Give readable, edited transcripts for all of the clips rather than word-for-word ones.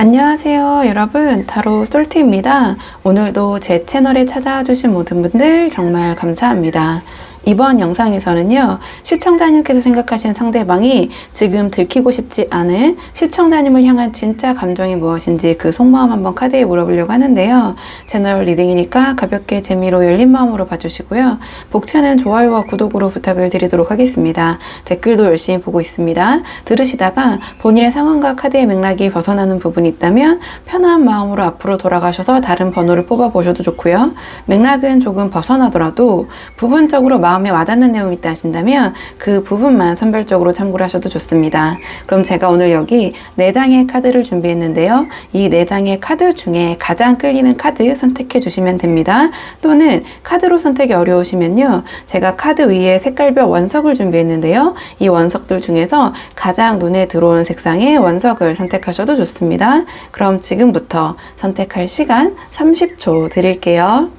안녕하세요 여러분, 타로 솔트입니다. 오늘도 제 채널에 찾아와 주신 모든 분들 정말 감사합니다. 이번 영상에서는요, 시청자님께서 생각하신 상대방이 지금 들키고 싶지 않은 시청자님을 향한 진짜 감정이 무엇인지 그 속마음 한번 카드에 물어보려고 하는데요. 채널 리딩이니까 가볍게 재미로 열린 마음으로 봐주시고요. 복차는 좋아요와 구독으로 부탁을 드리도록 하겠습니다. 댓글도 열심히 보고 있습니다. 들으시다가 본인의 상황과 카드의 맥락이 벗어나는 부분이 있다면 편한 마음으로 앞으로 돌아가셔서 다른 번호를 뽑아보셔도 좋고요. 맥락은 조금 벗어나더라도 부분적으로 마음에 와닿는 내용이 있다 하신다면 그 부분만 선별적으로 참고를 하셔도 좋습니다. 그럼 제가 오늘 여기 4장의 카드를 준비했는데요. 이 4장의 카드 중에 가장 끌리는 카드 선택해 주시면 됩니다. 또는 카드로 선택이 어려우시면요, 제가 카드 위에 색깔별 원석을 준비했는데요. 이 원석들 중에서 가장 눈에 들어오는 색상의 원석을 선택하셔도 좋습니다. 그럼 지금부터 선택할 시간 30초 드릴게요.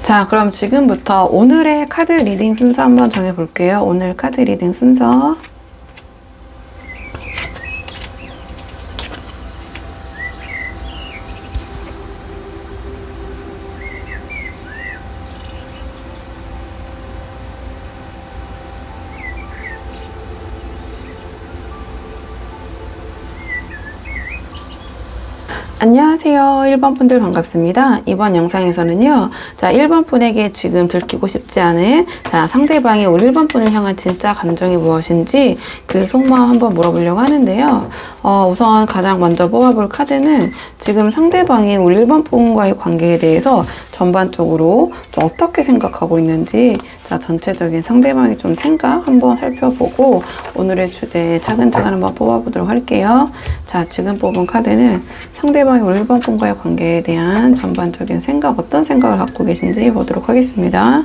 자, 그럼 지금부터 오늘의 카드 리딩 순서 한번 정해볼게요. 오늘 카드 리딩 순서. 안녕하세요. 1번 분들 반갑습니다. 이번 영상에서는요, 자, 1번 분에게 지금 들키고 싶지 않은, 자, 상대방이 우리 1번 분을 향한 진짜 감정이 무엇인지 그 속마음 한번 물어보려고 하는데요. 우선 가장 먼저 뽑아볼 카드는 지금 상대방이 우리 1번 분과의 관계에 대해서 전반적으로 좀 어떻게 생각하고 있는지, 자, 전체적인 상대방의 좀 생각 한번 살펴보고 오늘의 주제 차근차근 한번 뽑아보도록 할게요. 자, 지금 뽑은 카드는 상대방이 우리 1번 분과의 관계에 대한 전반적인 생각, 어떤 생각을 갖고 계신지 보도록 하겠습니다.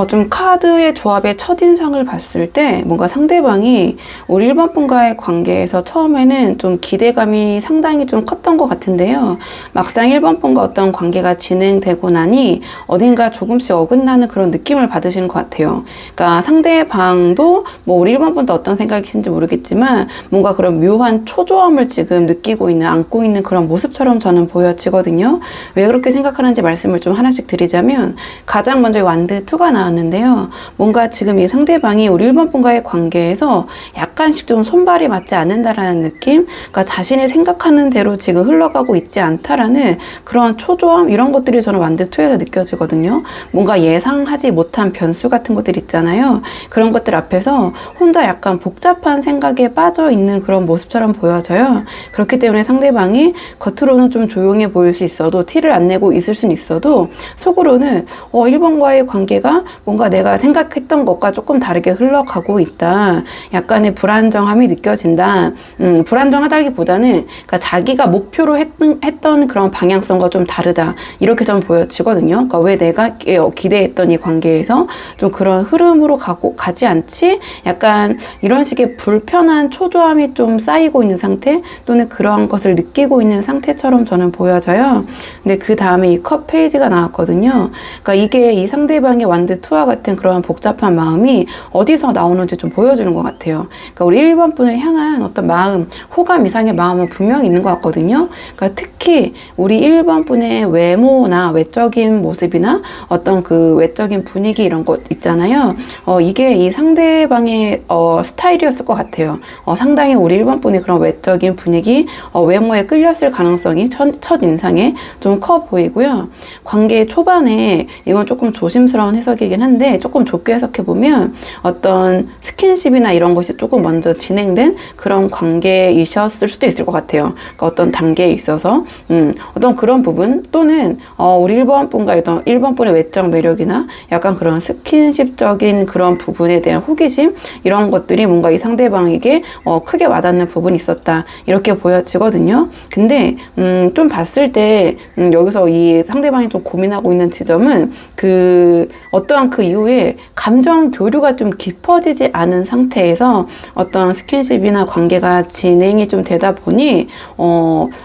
좀 카드의 조합의 첫인상을 봤을 때 뭔가 상대방이 우리 1번 분과의 관계에서 처음에는 좀 기대감이 상당히 좀 컸던 것 같은데요. 막상 1번 분과 어떤 관계가 진행되고 나니 어딘가 조금씩 어긋나는 그런 느낌을 받으시는 것 같아요. 그러니까 상대방도 뭐 우리 1번 분도 어떤 생각이신지 모르겠지만 뭔가 그런 묘한 초조함을 지금 느끼고 있는, 안고 있는 그런 모습처럼 저는 보여지거든요. 왜 그렇게 생각하는지 말씀을 좀 하나씩 드리자면, 가장 먼저 완드 2가 나왔는데요. 뭔가 지금 이 상대방이 우리 1번 분과의 관계에서 약간씩 좀 손발이 맞지 않는다라는 느낌? 그러니까 자신이 생각하는 대로 지금 흘러가고 있지 않다라는 그런 초조함, 이런 것들이 저는 완드 2에서 느껴지거든요. 뭔가 예상하지 못한 변수 같은 것들 있잖아요. 그런 것들 앞에서 혼자 약간 복잡한 생각에 빠져 있는 그런 모습처럼 보여져요. 그렇기 때문에 상대방이 겉으로는 좀 조용해 보일 수 있어도, 티를 안 내고 있을 수는 있어도 속으로는 1번과의 관계가 뭔가 내가 생각했던 것과 조금 다르게 흘러가고 있다. 약간의 불안정함이 느껴진다. 불안정하다기보다는 그러니까 자기가 목표로 했던 그런 방향성과 좀 다르다. 이렇게 좀 보여지거든요. 그러니까 왜 내가 기대했던 이 관계에서 좀 그런 흐름으로 가지 않지? 약간 이런 식의 불편한 초조함이 좀 쌓이고 있는 상태, 또는 그런 것을 느끼고 있는 상태처럼 저는 보여져요. 근데 그 다음에 이 컵 페이지가 나왔거든요. 그러니까 이게 이 상대방의 완드 2와 같은 그런 복잡한 마음이 어디서 나오는지 좀 보여주는 것 같아요. 그러니까 우리 1번 분을 향한 어떤 마음, 호감 이상의 마음은 분명히 있는 것 같거든요. 그러니까 특히 우리 1번 분의 외모나 외적인 모습이나 어떤 그 외적인 분위기, 이런 것 있잖아요. 이게 이 상대방의 스타일이었을 것 같아요. 상당히 우리 1번 분의 그런 외적인 분위기, 외모에 끌렸을 가능성이 첫 인상에 좀 커 보이고요. 관계 초반에 이건 조금 조심스러운 해석이 해석이긴 한데 조금 좁게 해석해 보면 어떤 스킨십이나 이런 것이 조금 먼저 진행된 그런 관계이셨을 수도 있을 것 같아요. 그러니까 어떤 단계에 있어서 어떤 그런 부분 또는 우리 1번 분과 어떤 1번 분의 외적 매력이나 약간 그런 스킨십적인 그런 부분에 대한 호기심 이런 것들이 뭔가 이 상대방에게 크게 와닿는 부분이 있었다 이렇게 보여지거든요. 근데 좀 봤을 때 여기서 이 상대방이 좀 고민하고 있는 지점은 그 어떠한 그 이후에 감정 교류가 좀 깊어지지 않은 상태에서 어떤 스킨십이나 관계가 진행이 좀 되다 보니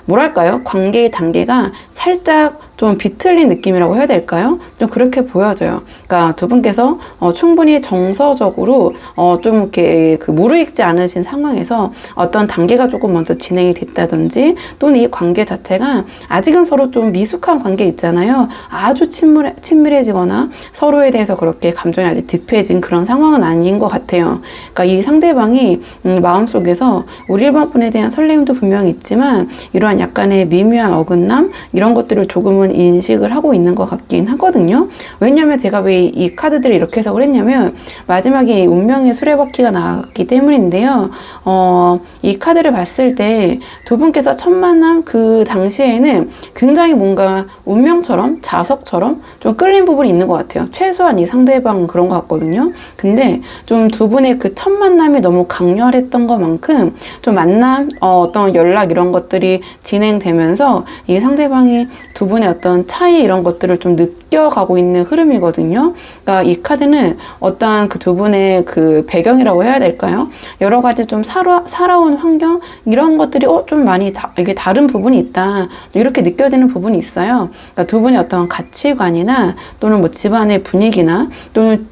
뭐랄까요? 관계의 단계가 살짝 좀 비틀린 느낌이라고 해야 될까요? 좀 그렇게 보여져요. 그러니까 두 분께서 충분히 정서적으로 좀 이렇게 그 무르익지 않으신 상황에서 어떤 단계가 조금 먼저 진행이 됐다든지 또는 이 관계 자체가 아직은 서로 좀 미숙한 관계 있잖아요. 아주 친밀해지거나 서로에 대해서 그렇게 감정이 아직 딥해진 그런 상황은 아닌 것 같아요. 그러니까 이 상대방이 마음속에서 우리 1번 분에 대한 설렘도 분명히 있지만 이러한 약간의 미묘한 어긋남 이런 것들을 조금은 인식을 하고 있는 것 같긴 하거든요. 왜냐면 제가 왜 이 카드들을 이렇게 해석을 했냐면 마지막에 운명의 수레바퀴가 나왔기 때문인데요. 이 카드를 봤을 때 두 분께서 첫 만남 그 당시에는 굉장히 뭔가 운명처럼 자석처럼 좀 끌린 부분이 있는 것 같아요. 최소한 이 상대방은 그런 것 같거든요. 근데 좀 두 분의 그 첫 만남이 너무 강렬했던 것만큼 좀 만남, 어떤 연락 이런 것들이 진행되면서 이 상대방이 두 분의 어떤 차이 이런 것들을 좀 느껴가고 있는 흐름이거든요. 그러니까 이 카드는 어떠한 그 두 분의 그 배경이라고 해야 될까요? 여러 가지 좀 살아온 환경 이런 것들이 좀 많이 이게 다른 부분이 있다. 이렇게 느껴지는 부분이 있어요. 그러니까 두 분의 어떤 가치관이나 또는 뭐 집안의 분위기나 또는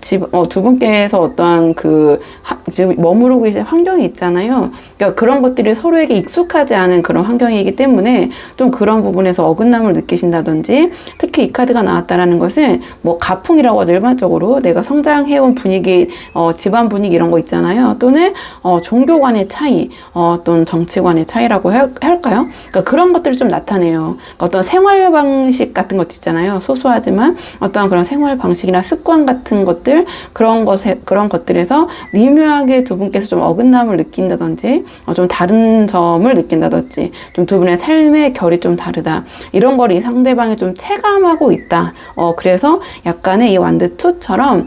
두 분께서 어떠한 그 지금 머무르고 계신 환경이 있잖아요. 그러니까 그런 것들이 서로에게 익숙하지 않은 그런 환경이기 때문에 좀 그런 부분에서 어긋남을 느끼신다든지 특히 이 카드가 나왔다라는 것은 뭐 가풍이라고 하죠. 일반적으로 내가 성장해온 분위기, 집안 분위기 이런 거 있잖아요. 또는 종교 간의 차이, 또는 정치관의 차이라고 할까요? 그러니까 그런 것들을 좀 나타내요. 그러니까 어떤 생활 방식 같은 것 있잖아요. 소소하지만 어떠한 그런 생활 방식이나 습관 같은 것들 그런 것들에서 미묘하게 두 분께서 좀 어긋남을 느낀다든지 좀 다른 점을 느낀다든지 좀 두 분의 삶의 결이 좀 다르다. 이런 걸 이 상대방이 좀 체감하고 있다. 그래서 약간의 이 완드2처럼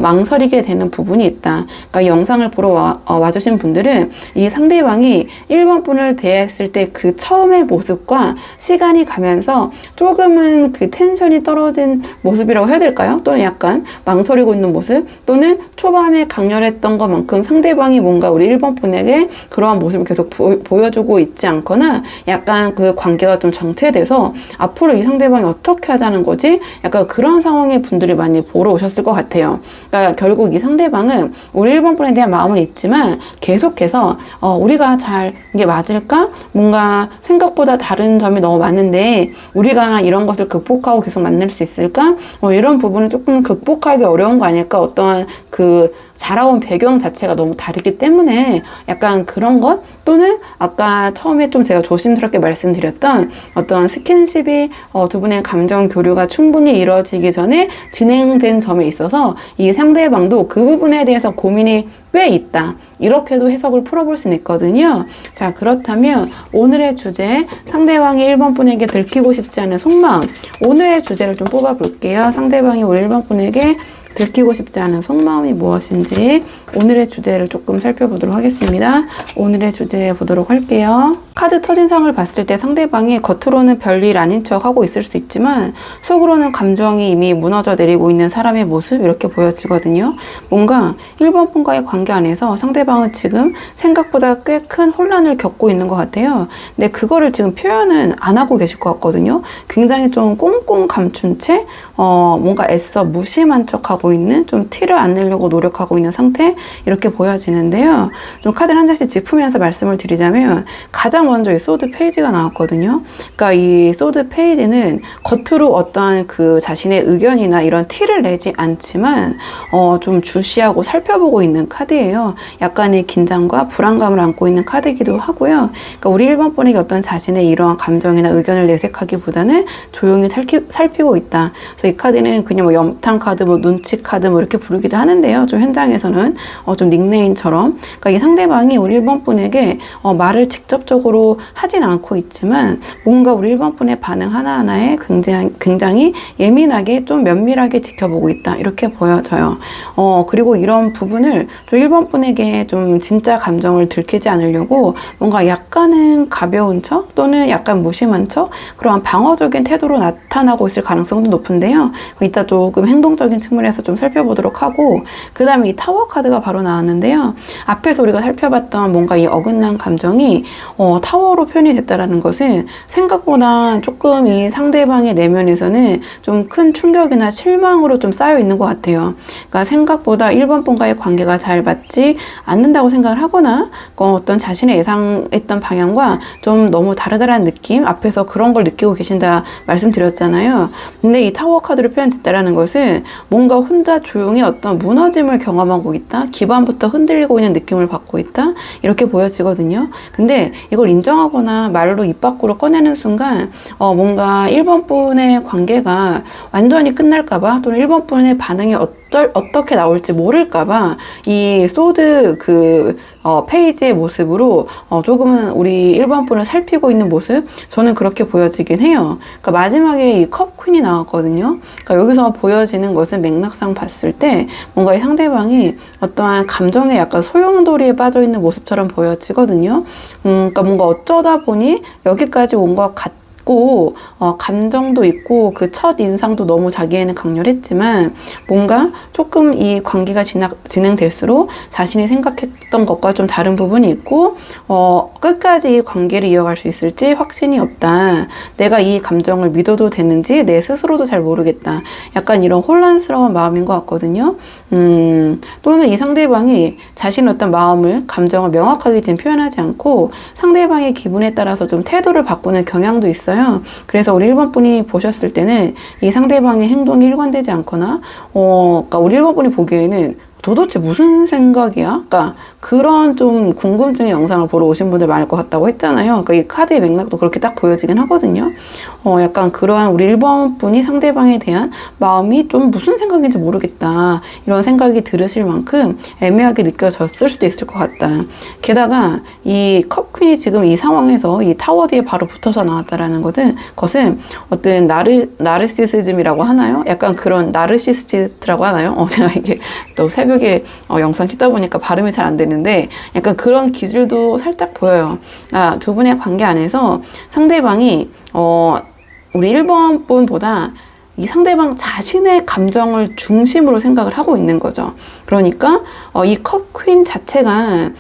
망설이게 되는 부분이 있다. 그러니까 이 영상을 보러 와주신 분들은 이 상대방이 1번 분을 대했을 때 그 처음의 모습과 시간이 가면서 조금은 그 텐션이 떨어진 모습이라고 해야 될까요? 또는 약간 망설이고 있는 모습 또는 초반에 강렬했던 것만큼 상대방이 뭔가 우리 1번 분에게 그러한 모습을 계속 보여주고 있지 않거나 약간 그 관계가 좀 정체돼서 앞으로 이 상대방이 어떻게 하자는 거지? 약간 그런 상황의 분들이 많이 보러 오셨을 것 같아요. 그러니까 결국 이 상대방은 우리 1번 분에 대한 마음은 있지만 계속해서 우리가 잘 이게 맞을까? 뭔가 생각보다 다른 점이 너무 많은데 우리가 이런 것을 극복하고 계속 만날 수 있을까? 이런 부분은 조금 극복하기 어려운 거 아닐까? 어떠한 그 자라온 배경 자체가 너무 다르기 때문에 약간 그런 것 또는 아까 처음에 좀 제가 조심스럽게 말씀드렸던 어떤 스킨십이 두 분의 감정 교류가 충분히 이루어지기 전에 진행된 점에 있어서 이 상대방도 그 부분에 대해서 고민이 꽤 있다. 이렇게도 해석을 풀어볼 수는 있거든요. 자, 그렇다면 오늘의 주제, 상대방이 1번 분에게 들키고 싶지 않은 속마음. 오늘의 주제를 좀 뽑아볼게요. 상대방이 우리 1번 분에게 들키고 싶지 않은 속마음이 무엇인지 오늘의 주제를 조금 살펴보도록 하겠습니다. 오늘의 주제 보도록 할게요. 카드 첫인상을 봤을 때 상대방이 겉으로는 별일 아닌 척 하고 있을 수 있지만 속으로는 감정이 이미 무너져 내리고 있는 사람의 모습 이렇게 보여지거든요. 뭔가 1번 분과의 관계 안에서 상대방은 지금 생각보다 꽤 큰 혼란을 겪고 있는 것 같아요. 근데 그거를 지금 표현은 안 하고 계실 것 같거든요. 굉장히 좀 꽁꽁 감춘 채 뭔가 애써 무심한 척하고 있는 좀 티를 안 내려고 노력하고 있는 상태 이렇게 보여지는데요. 좀 카드를 한 장씩 짚으면서 말씀을 드리자면 가장 가장 먼저 이 소드 페이지가 나왔거든요. 그러니까 이 소드 페이지는 겉으로 어떠한 그 자신의 의견이나 이런 티를 내지 않지만 좀 주시하고 살펴보고 있는 카드예요. 약간의 긴장과 불안감을 안고 있는 카드이기도 하고요. 그러니까 우리 1번 분에게 어떤 자신의 이러한 감정이나 의견을 내색하기보다는 조용히 살피고 있다. 그래서 이 카드는 그냥 뭐 염탐 카드, 뭐 눈치 카드 뭐 이렇게 부르기도 하는데요. 좀 현장에서는 좀 닉네임처럼. 그러니까 이 상대방이 우리 1번 분에게 말을 직접적으로 하진 않고 있지만 뭔가 우리 1번 분의 반응 하나하나에 굉장히 예민하게 좀 면밀하게 지켜보고 있다. 이렇게 보여져요. 그리고 이런 부분을 좀 1번 분에게 좀 진짜 감정을 들키지 않으려고 뭔가 약간은 가벼운 척 또는 약간 무심한 척 그러한 방어적인 태도로 나타나고 있을 가능성도 높은데요. 이따 조금 행동적인 측면에서 좀 살펴보도록 하고 그 다음에 이 타워 카드가 바로 나왔는데요. 앞에서 우리가 살펴봤던 뭔가 이 어긋난 감정이 타워로 표현이 됐다라는 것은 생각보다 조금 이 상대방의 내면에서는 좀 큰 충격이나 실망으로 좀 쌓여 있는 것 같아요. 그러니까 생각보다 1번 분과의 관계가 잘 맞지 않는다고 생각을 하거나 어떤 자신의 예상했던 방향과 좀 너무 다르다라는 느낌 앞에서 그런 걸 느끼고 계신다 말씀드렸잖아요. 근데 이 타워 카드로 표현됐다라는 것은 뭔가 혼자 조용히 어떤 무너짐을 경험하고 있다. 기반부터 흔들리고 있는 느낌을 받고 있다. 이렇게 보여지거든요. 근데 이걸 인정하거나 말로 입 밖으로 꺼내는 순간 뭔가 1번 분의 관계가 완전히 끝날까봐 또는 1번 분의 반응이 어떻게 나올지 모를까봐 이 소드 페이지의 모습으로 조금은 우리 1번 분을 살피고 있는 모습 저는 그렇게 보여지긴 해요. 그러니까 마지막에 이 컵 퀸이 나왔거든요. 그러니까 여기서 보여지는 것은 맥락상 봤을 때 뭔가 이 상대방이 어떠한 감정에 약간 소용돌이에 빠져 있는 모습처럼 보여지거든요. 그러니까 뭔가 어쩌다 보니 여기까지 온 것 같고 감정도 있고 그 첫 인상도 너무 자기에는 강렬했지만 뭔가 조금 이 관계가 진행될수록 자신이 생각했던 것과 좀 다른 부분이 있고 끝까지 이 관계를 이어갈 수 있을지 확신이 없다. 내가 이 감정을 믿어도 되는지 내 스스로도 잘 모르겠다. 약간 이런 혼란스러운 마음인 것 같거든요. 또는 이 상대방이 자신의 어떤 마음을, 감정을 명확하게 지금 표현하지 않고 상대방의 기분에 따라서 좀 태도를 바꾸는 경향도 있어요. 그래서 우리 1번 분이 보셨을 때는 이 상대방의 행동이 일관되지 않거나, 그러니까 우리 1번 분이 보기에는 도대체 무슨 생각이야? 그러니까 그런 좀 궁금증의 영상을 보러 오신 분들 많을 것 같다고 했잖아요. 그러니까 이 카드의 맥락도 그렇게 딱 보여지긴 하거든요. 약간 그러한 우리 1번 분이 상대방에 대한 마음이 좀 무슨 생각인지 모르겠다. 이런 생각이 들으실 만큼 애매하게 느껴졌을 수도 있을 것 같다. 게다가 이 컵퀸이 지금 이 상황에서 이 타워 뒤에 바로 붙어서 나왔다라는 것은 어떤 나르시시즘이라고 하나요? 약간 그런 나르시스트라고 하나요? 제가 이게 또 새벽에 영상 찍다 보니까 발음이 잘 안 되는데 약간 그런 기질도 살짝 보여요. 두 분의 관계 안에서 상대방이 우리 1번 분보다 이 상대방 자신의 감정을 중심으로 생각을 하고 있는 거죠. 그러니까 이 컵 퀸 자체가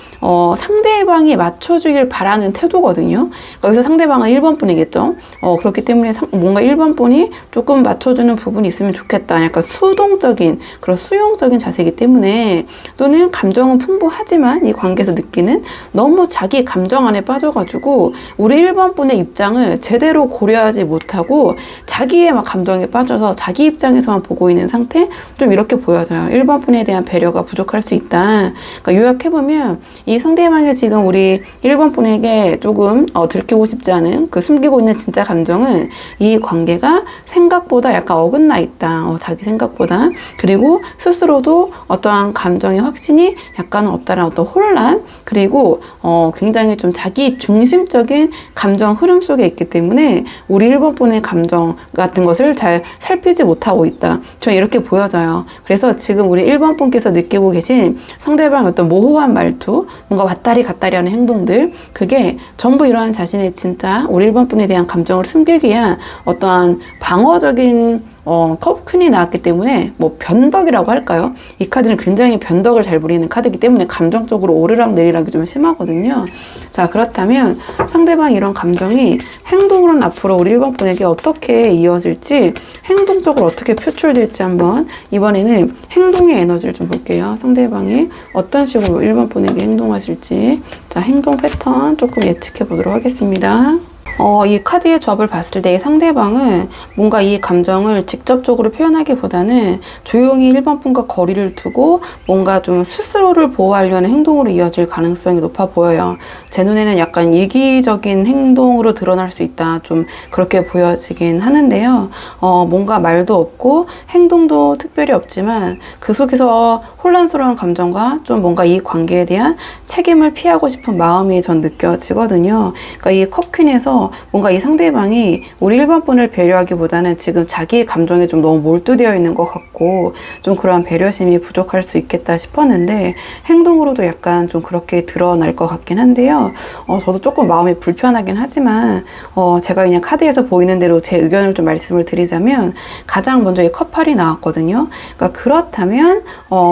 상대방이 맞춰주길 바라는 태도거든요. 여기서 상대방은 1번 분이겠죠. 그렇기 때문에 뭔가 1번 분이 조금 맞춰주는 부분이 있으면 좋겠다. 약간 수동적인 그런 수용적인 자세이기 때문에 또는 감정은 풍부하지만 이 관계에서 느끼는 너무 자기 감정 안에 빠져가지고 우리 1번 분의 입장을 제대로 고려하지 못하고 자기의 막 감정에 빠져서 자기 입장에서만 보고 있는 상태? 좀 이렇게 보여져요. 1번 분에 대한 배려가 부족할 수 있다. 그러니까 요약해보면 이 상대방이 지금 우리 1번 분에게 조금 들키고 싶지 않은 그 숨기고 있는 진짜 감정은 이 관계가 생각보다 약간 어긋나 있다. 자기 생각보다. 그리고 스스로도 어떠한 감정의 확신이 약간은 없다라는 어떤 혼란 그리고 굉장히 좀 자기 중심적인 감정 흐름 속에 있기 때문에 우리 1번 분의 감정 같은 것을 잘 살피지 못하고 있다. 저는 이렇게 보여져요. 그래서 지금 우리 1번 분께서 느끼고 계신 상대방의 어떤 모호한 말투, 뭔가 왔다리 갔다리 하는 행동들, 그게 전부 이러한 자신의 진짜 우리 1번 분에 대한 감정을 숨기기 위한 어떠한 방어적인 컵퀸이 나왔기 때문에 뭐 변덕이라고 할까요? 이 카드는 굉장히 변덕을 잘 부리는 카드이기 때문에 감정적으로 오르락 내리락이 좀 심하거든요. 자, 그렇다면 상대방 이런 감정이 행동으로는 앞으로 우리 1번 분에게 어떻게 이어질지, 행동적으로 어떻게 표출될지 한번 이번에는 행동의 에너지를 좀 볼게요. 상대방이 어떤 식으로 1번 분에게 행동하실지. 자, 행동 패턴 조금 예측해 보도록 하겠습니다. 이 카드의 조합을 봤을 때 상대방은 뭔가 이 감정을 직접적으로 표현하기보다는 조용히 1번 분과 거리를 두고 뭔가 좀 스스로를 보호하려는 행동으로 이어질 가능성이 높아 보여요. 제 눈에는 약간 이기적인 행동으로 드러날 수 있다. 좀 그렇게 보여지긴 하는데요. 뭔가 말도 없고 행동도 특별히 없지만 그 속에서 혼란스러운 감정과 좀 뭔가 이 관계에 대한 책임을 피하고 싶은 마음이 전 느껴지거든요. 그러니까 이 컵퀸에서 뭔가 이 상대방이 우리 1번 분을 배려하기보다는 지금 자기의 감정에 좀 너무 몰두되어 있는 것 같고 좀 그러한 배려심이 부족할 수 있겠다 싶었는데 행동으로도 약간 좀 그렇게 드러날 것 같긴 한데요. 저도 조금 마음이 불편하긴 하지만 제가 그냥 카드에서 보이는 대로 제 의견을 좀 말씀을 드리자면 가장 먼저 이 컵8이 나왔거든요. 그러니까 그렇다면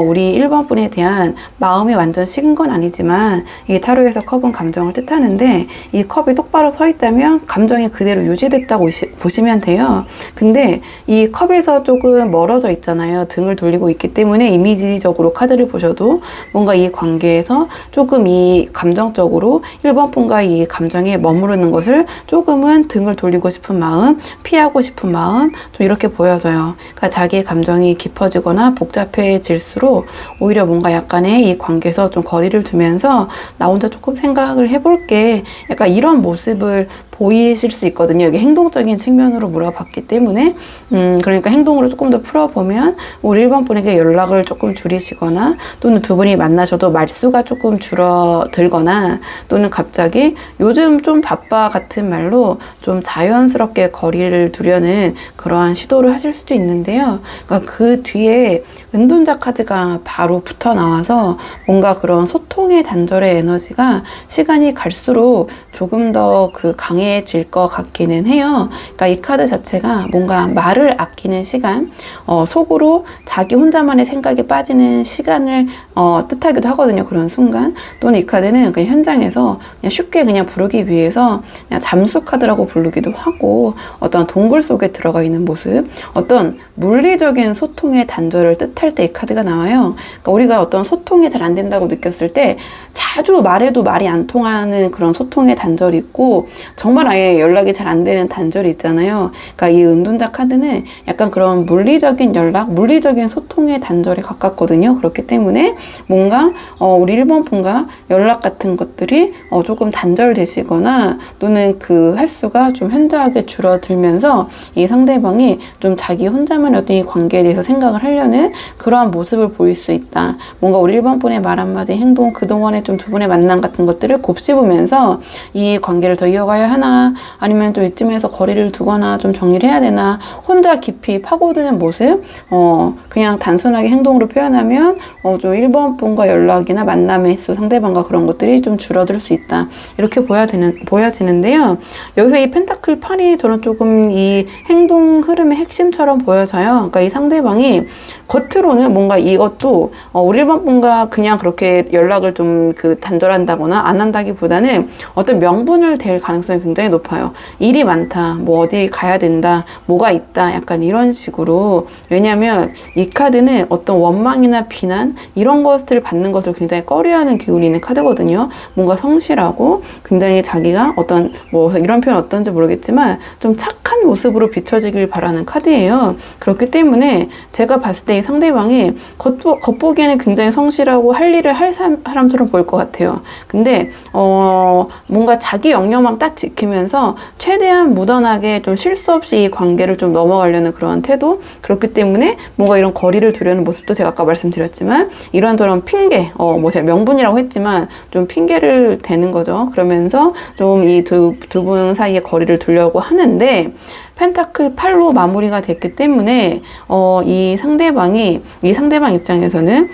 우리 1번 분에 대한 마음이 완전 식은 건 아니지만 이 타로에서 컵은 감정을 뜻하는데 이 컵이 똑바로 서 있다면 감정이 그대로 유지됐다고 보시면 돼요. 근데 이 컵에서 조금 멀어져 있잖아요. 등을 돌리고 있기 때문에 이미지적으로 카드를 보셔도 뭔가 이 관계에서 조금 이 감정적으로 1번 분과 이 감정에 머무르는 것을 조금은 등을 돌리고 싶은 마음, 피하고 싶은 마음 좀 이렇게 보여져요. 그러니까 자기의 감정이 깊어지거나 복잡해질수록 오히려 뭔가 약간의 이 관계에서 좀 거리를 두면서 나 혼자 조금 생각을 해볼게. 약간 이런 모습을 보이실 수 있거든요. 이게 행동적인 측면으로 물어봤기 때문에 그러니까 행동으로 조금 더 풀어보면 우리 1번 분에게 연락을 조금 줄이시거나 또는 두 분이 만나셔도 말수가 조금 줄어들거나 또는 갑자기 요즘 좀 바빠 같은 말로 좀 자연스럽게 거리를 두려는 그러한 시도를 하실 수도 있는데요. 그러니까 그 뒤에 은둔자 카드가 바로 붙어 나와서 뭔가 그런 소통의 단절의 에너지가 시간이 갈수록 조금 더 그 강해질 것 같기는 해요. 그러니까 이 카드 자체가 뭔가 말을 아끼는 시간, 속으로 자기 혼자만의 생각에 빠지는 시간을 뜻하기도 하거든요. 그런 순간. 또는 이 카드는 그냥 현장에서 그냥 쉽게 그냥 부르기 위해서 그냥 잠수 카드라고 부르기도 하고 어떤 동굴 속에 들어가 있는 모습, 어떤 물리적인 소통의 단절을 뜻할 때 이 카드가 나와요. 그러니까 우리가 어떤 소통이 잘 안 된다고 느꼈을 때 자주 말해도 말이 안 통하는 그런 소통의 단절이 있고 정말 아예 연락이 잘 안 되는 단절이 있잖아요. 그러니까 이 은둔자 카드는 약간 그런 물리적인 연락, 물리적인 소통의 단절에 가깝거든요. 그렇기 때문에 뭔가 우리 1번 분과 연락 같은 것들이 조금 단절되시거나 또는 그 횟수가 좀 현저하게 줄어들면서 이 상대방이 좀 자기 혼자만의 어떤 이 관계에 대해서 생각을 하려는 그러한 모습을 보일 수 있다. 뭔가 우리 1번 분의 말 한마디, 행동, 그동안에 좀 두 분의 만남 같은 것들을 곱씹으면서 이 관계를 더 이어가야 하나 아니면 좀 이쯤에서 거리를 두거나 좀 정리를 해야 되나 혼자 깊이 파고드는 모습 그냥 단순하게 행동으로 표현하면 좀 1번 분과 연락이나 만남의 횟수 상대방과 그런 것들이 좀 줄어들 수 있다. 이렇게 보여지는데요. 여기서 이 펜타클 8이 저는 조금 이 행동 흐름의 핵심처럼 보여져요. 그러니까 이 상대방이 겉으로는 뭔가 이것도 우리 1번 분과 그냥 그렇게 연락을 좀 단절한다거나 안 한다기보다는 어떤 명분을 댈 가능성이 굉장히 높아요. 일이 많다, 뭐 어디 가야 된다, 뭐가 있다, 약간 이런 식으로. 왜냐하면 이 카드는 어떤 원망이나 비난 이런 것들을 받는 것을 굉장히 꺼려하는 기운이 있는 카드거든요. 뭔가 성실하고 굉장히 자기가 어떤 뭐 이런 표현 어떤지 모르겠지만 좀 착한 모습으로 비춰지길 바라는 카드예요. 그렇기 때문에 제가 봤을 때 이 상대방이 겉보기에는 굉장히 성실하고 할 일을 할 사람처럼 보일 것 같아요. 근데 뭔가 자기 영역만 딱 지키면서 최대한 무던하게 좀 실수 없이 이 관계를 좀 넘어가려는 그런 태도. 그렇기 때문에 뭔가 이런 거리를 두려는 모습도 제가 아까 말씀드렸지만 이런저런 핑계, 뭐 제가 명분이라고 했지만 좀 핑계를 대는 거죠. 그러면서 좀 이 두 분 사이에 거리를 두려고 하는데 펜타클 8로 마무리가 됐기 때문에 이 상대방 입장에서는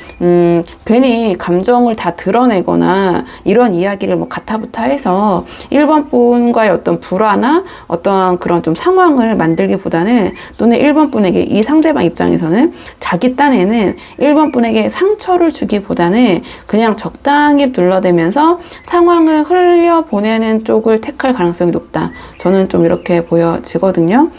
괜히 감정을 다 드러내거나 이런 이야기를 뭐 가타부타해서 1번 분과의 어떤 불화나 어떤 그런 좀 상황을 만들기보다는, 또는 1번 분에게, 이 상대방 입장에서는 자기 딴에는 1번 분에게 상처를 주기보다는 그냥 적당히 둘러대면서 상황을 흘려보내는 쪽을 택할 가능성이 높다. 저는 좀 이렇게 보여지거든요.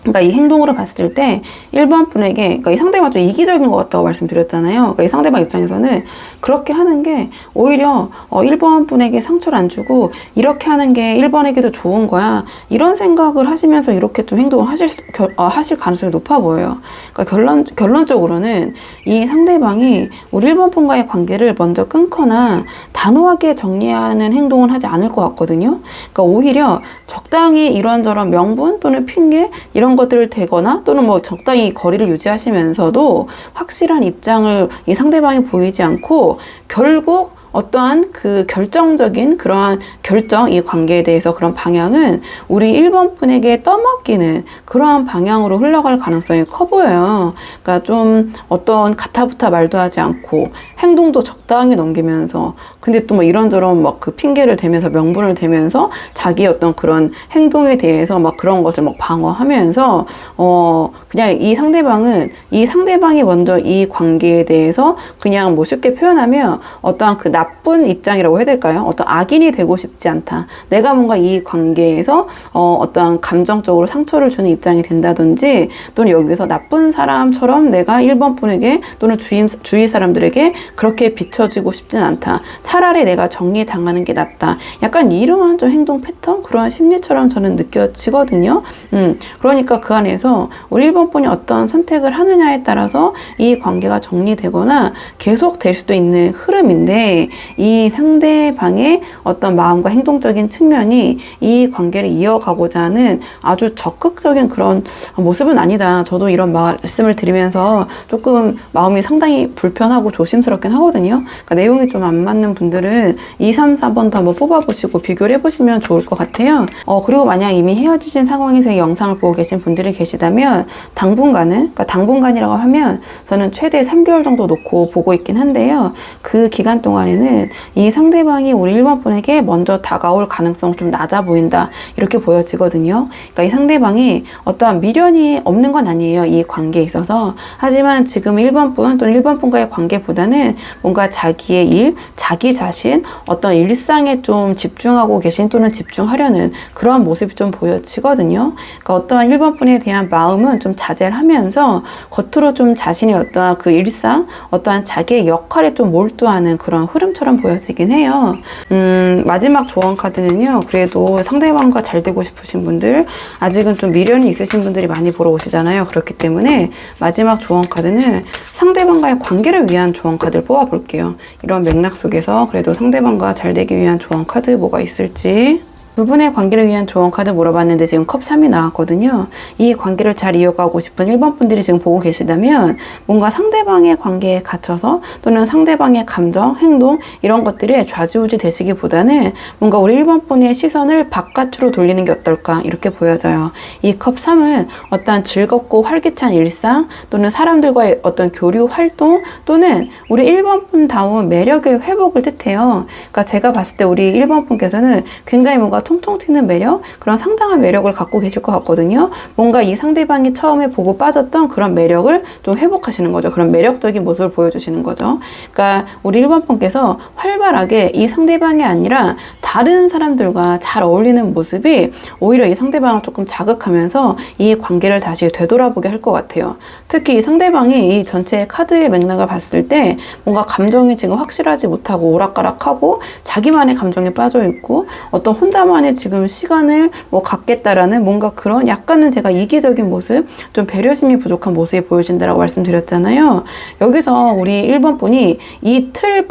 그러니까 이 행동으로 봤을 때 1번 분에게, 그러니까 이 상대방 좀 이기적인 것 같다고 말씀드렸잖아요. 그러니까 이 상대방 입장에서는 그렇게 하는 게 오히려 1번 분에게 상처를 안 주고 이렇게 하는 게 1번에게도 좋은 거야, 이런 생각을 하시면서 이렇게 좀 행동을 하실 가능성이 높아 보여요. 그러니까 결론적으로는 이 상대방이 우리 1번 분과의 관계를 먼저 끊거나 단호하게 정리하는 행동을 하지 않을 것 같거든요. 그러니까 오히려 적당히 이런저런 명분 또는 핑계 이런 것들을 대거나, 또는 뭐 적당히 거리를 유지하시면서도 확실한 입장을 이 상대방이 보이지 않고 결국 어떠한 그 결정적인 그러한 결정, 이 관계에 대해서 그런 방향은 우리 1번 분에게 떠맡기는 그러한 방향으로 흘러갈 가능성이 커 보여요. 그러니까 좀 어떤 가타부타 말도 하지 않고 행동도 적당히 넘기면서, 근데 또 뭐 이런저런 막 그 핑계를 대면서 명분을 대면서 자기의 어떤 그런 행동에 대해서 막 그런 것을 막 방어하면서 그냥 이 상대방이 먼저 이 관계에 대해서 그냥 뭐 쉽게 표현하면 어떠한 그 나쁜 입장이라고 해야 될까요? 어떤 악인이 되고 싶지 않다. 내가 뭔가 이 관계에서 어떠한 감정적으로 상처를 주는 입장이 된다든지, 또는 여기서 나쁜 사람처럼 내가 1번 분에게 또는 주위 사람들에게 그렇게 비춰지고 싶진 않다. 차라리 내가 정리당하는 게 낫다. 약간 이러한 좀 행동 패턴, 그러한 심리처럼 저는 느껴지거든요. 그러니까 그 안에서 우리 1번 분이 어떤 선택을 하느냐에 따라서 이 관계가 정리되거나 계속될 수도 있는 흐름인데, 이 상대방의 어떤 마음과 행동적인 측면이 이 관계를 이어가고자 하는 아주 적극적인 그런 모습은 아니다. 저도 이런 말씀을 드리면서 조금 마음이 상당히 불편하고 조심스럽긴 하거든요. 그러니까 내용이 좀 안 맞는 분들은 2, 3, 4번 더 한번 뽑아보시고 비교를 해보시면 좋을 것 같아요. 그리고 만약 이미 헤어지신 상황에서 이 영상을 보고 계신 분들이 계시다면 그러니까 당분간이라고 하면 저는 최대 3개월 정도 놓고 보고 있긴 한데요. 그 기간 동안에는 이 상대방이 우리 1번 분에게 먼저 다가올 가능성이 좀 낮아 보인다, 이렇게 보여지거든요. 그러니까 이 상대방이 어떠한 미련이 없는 건 아니에요, 이 관계에 있어서. 하지만 지금 1번 분 또는 1번 분과의 관계보다는 뭔가 자기의 일, 자기 자신, 어떤 일상에 좀 집중하고 계신, 또는 집중하려는 그러한 모습이 좀 보여지거든요. 그러니까 어떠한 1번 분에 대한 마음은 좀 자제를 하면서 겉으로 좀 자신의 어떠한 그 일상, 어떠한 자기의 역할에 좀 몰두하는 그런 흐름처럼 보여지긴 해요. 마지막 조언 카드는요, 그래도 상대방과 잘 되고 싶으신 분들, 아직은 좀 미련이 있으신 분들이 많이 보러 오시잖아요. 그렇기 때문에 마지막 조언 카드는 상대방과의 관계를 위한 조언 카드를 뽑아볼게요. 이런 맥락 속에서 그래도 상대방과 잘 되기 위한 조언 카드 뭐가 있을지. 두 분의 관계를 위한 조언 카드 물어봤는데 지금 컵 3이 나왔거든요. 이 관계를 잘 이어가고 싶은 1번 분들이 지금 보고 계시다면 뭔가 상대방의 관계에 갇혀서, 또는 상대방의 감정, 행동 이런 것들에 좌지우지 되시기보다는 뭔가 우리 1번 분의 시선을 바깥으로 돌리는 게 어떨까, 이렇게 보여져요. 이 컵 3은 어떤 즐겁고 활기찬 일상, 또는 사람들과의 어떤 교류 활동, 또는 우리 1번 분다운 매력의 회복을 뜻해요. 그러니까 제가 봤을 때 우리 1번 분께서는 굉장히 뭔가 통통 튀는 매력, 그런 상당한 매력을 갖고 계실 것 같거든요. 뭔가 이 상대방이 처음에 보고 빠졌던 그런 매력을 좀 회복하시는 거죠. 그런 매력적인 모습을 보여주시는 거죠. 그러니까 우리 1번 분께서 활발하게 이 상대방이 아니라 다른 사람들과 잘 어울리는 모습이 오히려 이 상대방을 조금 자극하면서 이 관계를 다시 되돌아보게 할 것 같아요. 특히 이 상대방이 이 전체 카드의 맥락을 봤을 때 뭔가 감정이 지금 확실하지 못하고 오락가락하고 자기만의 감정에 빠져 있고, 어떤 혼자만의 지금 시간을 뭐 갖겠다라는 뭔가 그런 약간은 제가 이기적인 모습, 좀 배려심이 부족한 모습이 보여진다라고 말씀드렸잖아요. 여기서 우리 1번 분이 이 틀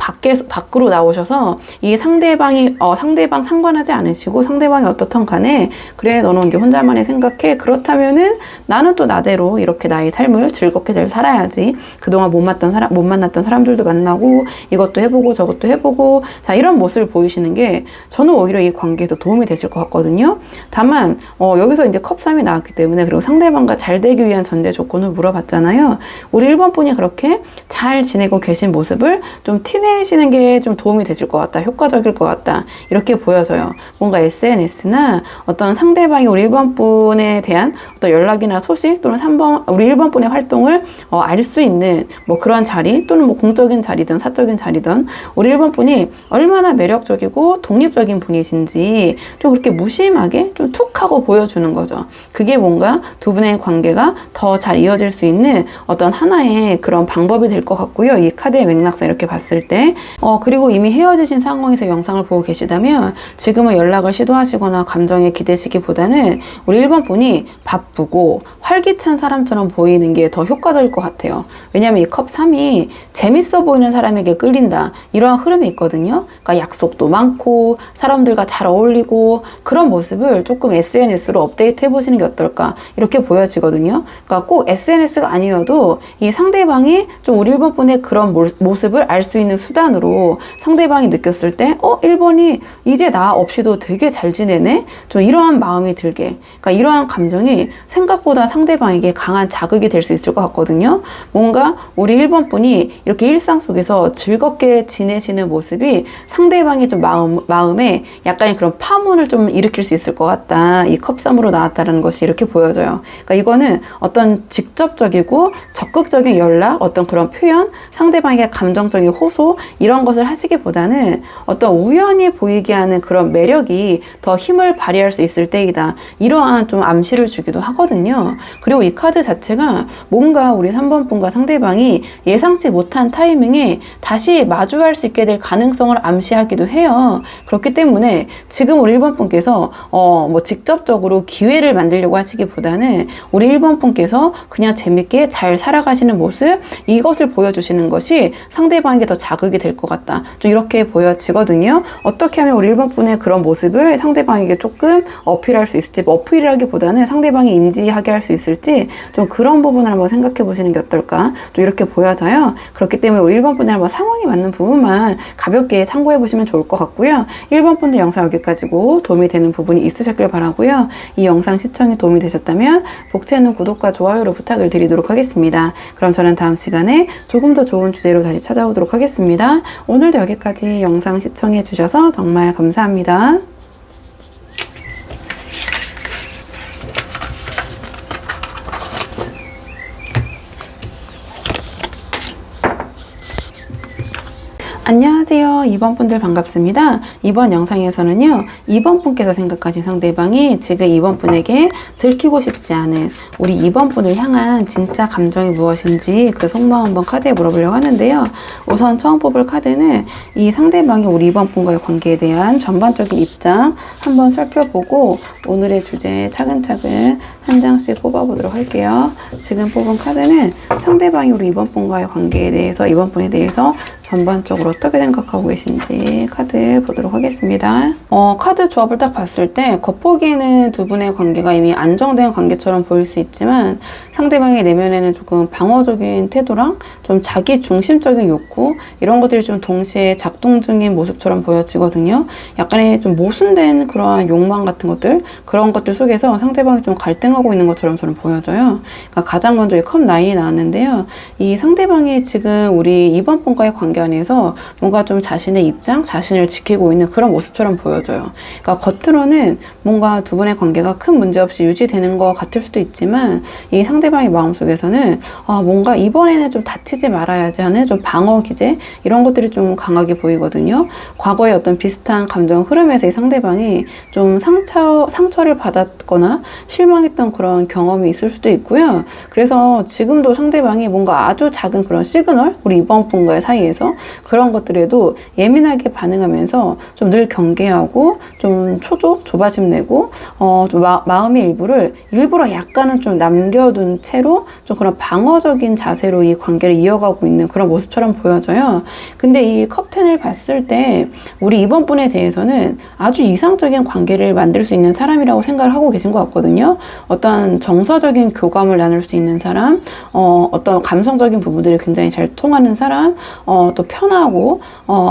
밖으로 나오셔서 이 상대방 상관하지 않으시고, 상대방이 어떻든 간에 그래 너는 이제 혼자만의 생각해, 그렇다면은 나는 또 나대로 이렇게 나의 삶을 즐겁게 잘 살아야지, 그동안 못 만났던 사람들도 만나고 이것도 해보고 저것도 해보고, 자 이런 모습을 보이시는 게 저는 오히려 이 관계에서 도움이 되실 것 같거든요. 다만 여기서 이제 컵 3이 나왔기 때문에, 그리고 상대방과 잘 되기 위한 전제 조건을 물어봤잖아요. 우리 1번 분이 그렇게 잘 지내고 계신 모습을 좀 티내시는 게 좀 도움이 되실 것 같다, 효과적일 것 같다, 이렇게 보여져요. 뭔가 SNS나 어떤 상대방이 우리 1번 분에 대한 어떤 연락이나 소식, 또는 우리 1번 분의 활동을 알 수 있는 뭐 그런 자리, 또는 뭐 공적인 자리든 사적인 자리든 우리 1번 분이 얼마나 매력적이고 독립적인 분이신지 좀 그렇게 무심하게 좀 툭 하고 보여주는 거죠. 그게 뭔가 두 분의 관계가 더 잘 이어질 수 있는 어떤 하나의 그런 방법이 될 것 같고요. 이 카드의 맥락상 이렇게 봤을 때 그리고 이미 헤어지신 상황에서 영상을 보고 계시다면 지금은 연락을 시도하시거나 감정에 기대시기보다는 우리 1번 분이 바쁘고 활기찬 사람처럼 보이는 게 더 효과적일 것 같아요. 왜냐하면 이 컵 3이 재밌어 보이는 사람에게 끌린다, 이러한 흐름이 있거든요. 그러니까 약속도 많고 사람들과 잘 어울리고 그런 모습을 조금 SNS로 업데이트 해보시는 게 어떨까, 이렇게 보여지거든요. 그러니까 꼭 SNS가 아니어도 이 상대방이 좀 우리 1번 분의 그런 모습을 알 수 있는 수단으로 상대방이 느꼈을 때 1번이 이제 나 없이도 되게 잘 지내네? 좀 이러한 마음이 들게, 그러니까 이러한 감정이 생각보다 상대방에게 강한 자극이 될 수 있을 것 같거든요. 뭔가 우리 1번 분이 이렇게 일상 속에서 즐겁게 지내시는 모습이 상대방이 좀 마음에 약간의 그런 파문을 좀 일으킬 수 있을 것 같다, 이 컵 3으로 나왔다는 것이 이렇게 보여져요. 그러니까 이거는 어떤 직접적이고 적극적인 연락, 어떤 그런 표현, 상대방에게 감정적인 호소, 이런 것을 하시기보다는 어떤 우연히 보이게 하는 그런 매력이 더 힘을 발휘할 수 있을 때이다, 이러한 좀 암시를 주기도 하거든요. 그리고 이 카드 자체가 뭔가 우리 3번 분과 상대방이 예상치 못한 타이밍에 다시 마주할 수 있게 될 가능성을 암시하기도 해요. 그렇기 때문에 지금 우리 1번 분께서 뭐 직접적으로 기회를 만들려고 하시기보다는 우리 1번 분께서 그냥 재밌게 잘 살아가시는 모습, 이것을 보여주시는 것이 상대방에게 더 자극이 될 것 같다, 좀 이렇게 보여지거든요. 어떻게 하면 우리 1번 분의 그런 모습을 상대방에게 조금 어필할 수 있을지, 뭐 어필이라기보다는 상대방이 인지하게 할 수 있을지, 좀 그런 부분을 한번 생각해 보시는 게 어떨까, 좀 이렇게 보여져요. 그렇기 때문에 우리 1번 분의 한번 상황이 맞는 부분만 가볍게 참고해 보시면 좋을 것 같고요. 1번 분들 영상 여기까지고 도움이 되는 부분이 있으셨길 바라고요. 이 영상 시청이 도움이 되셨다면 복채는 구독과 좋아요로 부탁을 드리도록 하겠습니다. 그럼 저는 다음 시간에 조금 더 좋은 주제로 다시 찾아오도록 하겠습니다. 오늘도 여기까지 영상 시청해 주셔서 정말 감사합니다. 안녕하세요. 2번 분들 반갑습니다. 이번 영상에서는요, 2번 분께서 생각하신 상대방이 지금 2번 분에게 들키고 싶지 않은 우리 2번 분을 향한 진짜 감정이 무엇인지 그 속마음 한번 카드에 물어보려고 하는데요. 우선 처음 뽑을 카드는 이 상대방이 우리 2번 분과의 관계에 대한 전반적인 입장 한번 살펴보고 오늘의 주제 차근차근 한 장씩 뽑아보도록 할게요. 지금 뽑은 카드는 상대방이 우리 2번 분과의 관계에 대해서, 2번 분에 대해서 전반적으로 어떻게 생각하고 계신지 카드 보도록 하겠습니다. 카드 조합을 딱 봤을 때 겉보기에는 두 분의 관계가 이미 안정된 관계처럼 보일 수 있지만 상대방의 내면에는 조금 방어적인 태도랑 좀 자기 중심적인 욕구, 이런 것들이 좀 동시에 작동 중인 모습처럼 보여지거든요. 약간의 좀 모순된 그러한 욕망 같은 것들, 그런 것들 속에서 상대방이 좀 갈등하고 있는 것처럼 저는 보여져요. 그러니까 가장 먼저 이 컵 9이 나왔는데요. 이 상대방이 지금 우리 2번 분과의 관계 안에서 뭔가 좀 자신의 입장, 자신을 지키고 있는 그런 모습처럼 보여져요. 그러니까 겉으로는 뭔가 두 분의 관계가 큰 문제 없이 유지되는 것 같을 수도 있지만 이 상대방의 마음속에서는 뭔가 이번에는 좀 다치지 말아야지 하는 좀 방어 기제, 이런 것들이 좀 강하게 보이거든요. 과거에 어떤 비슷한 감정 흐름에서 이 상대방이 좀 상처를 받았거나 실망했던 그런 경험이 있을 수도 있고요. 그래서 지금도 상대방이 뭔가 아주 작은 그런 시그널, 우리 이번 분과의 사이에서 그런 것들에도 예민하게 반응하면서 좀 늘 경계하고 좀 조바심 내고 좀 마음의 일부를 일부러 약간은 좀 남겨둔 채로 좀 그런 방어적인 자세로 이 관계를 이어가고 있는 그런 모습처럼 보여져요. 근데 이 컵10을 봤을 때 우리 이번 분에 대해서는 아주 이상적인 관계를 만들 수 있는 사람이라고 생각을 하고 계신 것 같거든요. 어떤 정서적인 교감을 나눌 수 있는 사람, 어떤 감성적인 부분들이 굉장히 잘 통하는 사람, 또 편하고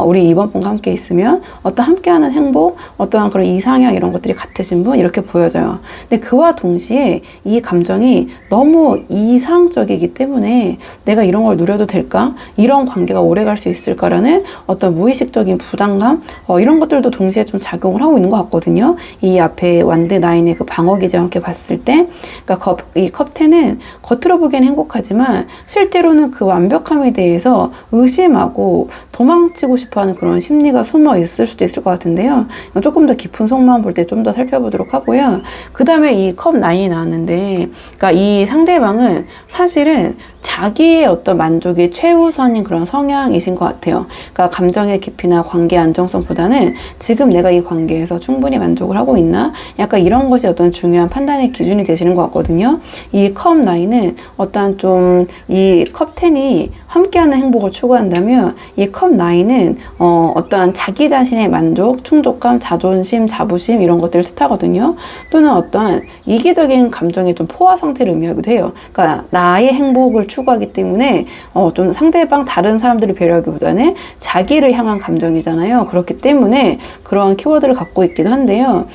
우리 2번 분과 함께 있으면 어떤 함께하는 행복, 어떠한 그런 이상형 이런 것들이 같으신 분 이렇게 보여져요. 근데 그와 동시에 이 감정이 너무 이상적이기 때문에 내가 이런 걸 누려도 될까? 이런 관계가 오래 갈 수 있을까라는 어떤 무의식적인 부담감 이런 것들도 동시에 좀 작용을 하고 있는 것 같거든요. 이 앞에 완드 나인의 그 방어 기제와 함께 봤을 때, 그러니까 이 컵10은 겉으로 보기엔 행복하지만 실제로는 그 완벽함에 대해서 의심하고 도망치고 싶어하는 그런 심리가 숨어 있을 수도 있을 것 같은데요. 조금 더 깊은 속마음 볼 때 좀 더 살펴보도록 하고요. 그 다음에 이 컵9이 나왔는데, 그러니까 이 상대방은 사실은 자기의 어떤 만족이 최우선인 그런 성향이신 것 같아요. 그러니까 감정의 깊이나 관계 안정성보다는 지금 내가 이 관계에서 충분히 만족을 하고 있나? 약간 이런 것이 어떤 중요한 판단의 기준이 되시는 것 같거든요. 이 컵9은 어떤 좀 이 컵10이 함께하는 행복을 추구한다면 이 컵9은 어떠한 자기 자신의 만족, 충족감, 자존심, 자부심 이런 것들을 뜻하거든요. 또는 어떠한 이기적인 감정의 좀 포화 상태를 의미하기도 해요. 그러니까 나의 행복을 추구하기 때문에 좀 상대방 다른 사람들을 배려하기보다는 자기를 향한 감정이잖아요. 그렇기 때문에 그러한 키워드를 갖고 있기도 한데요.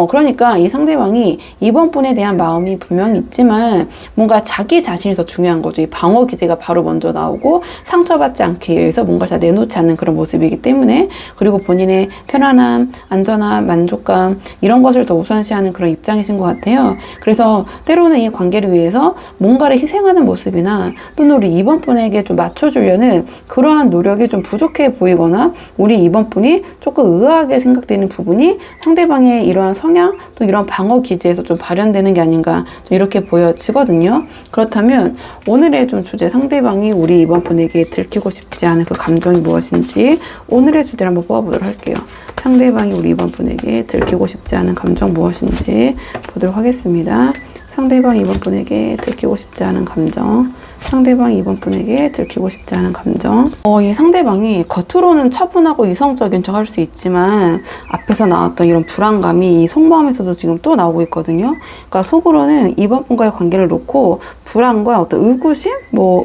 그러니까 이 상대방이 이번 분에 대한 마음이 분명히 있지만 뭔가 자기 자신이 더 중요한 거죠. 이 방어 기제가 바로 먼저 나오고 상처받지 않기 위해서 뭔가를 다 내놓지 않는 그런 모습이기 때문에, 그리고 본인의 편안함, 안전함, 만족감 이런 것을 더 우선시하는 그런 입장이신 것 같아요. 그래서 때로는 이 관계를 위해서 뭔가를 희생하는 모습이나 또는 우리 이번 분에게 좀 맞춰주려는 그러한 노력이 좀 부족해 보이거나 우리 이번 분이 조금 의아하게 생각되는 부분이 상대방의 이러한 성향 또 이런 방어 기제에서 좀 발현되는 게 아닌가 좀 이렇게 보여지거든요. 그렇다면 오늘의 좀 주제, 상대방이 우리 이번 분에게 들키고 싶지 않은 그 감정이 무엇인지 오늘의 주제를 한번 뽑아보도록 할게요. 상대방이 우리 이번 분에게 들키고 싶지 않은 감정 무엇인지 보도록 하겠습니다. 상대방 이번 분에게 들키고 싶지 않은 감정, 상대방이 이번 분에게 들키고 싶지 않은 감정. 이 상대방이 겉으로는 차분하고 이성적인 척 할 수 있지만 앞에서 나왔던 이런 불안감이 이 속마음에서도 지금 또 나오고 있거든요. 그러니까 속으로는 이번 분과의 관계를 놓고 불안과 어떤 의구심,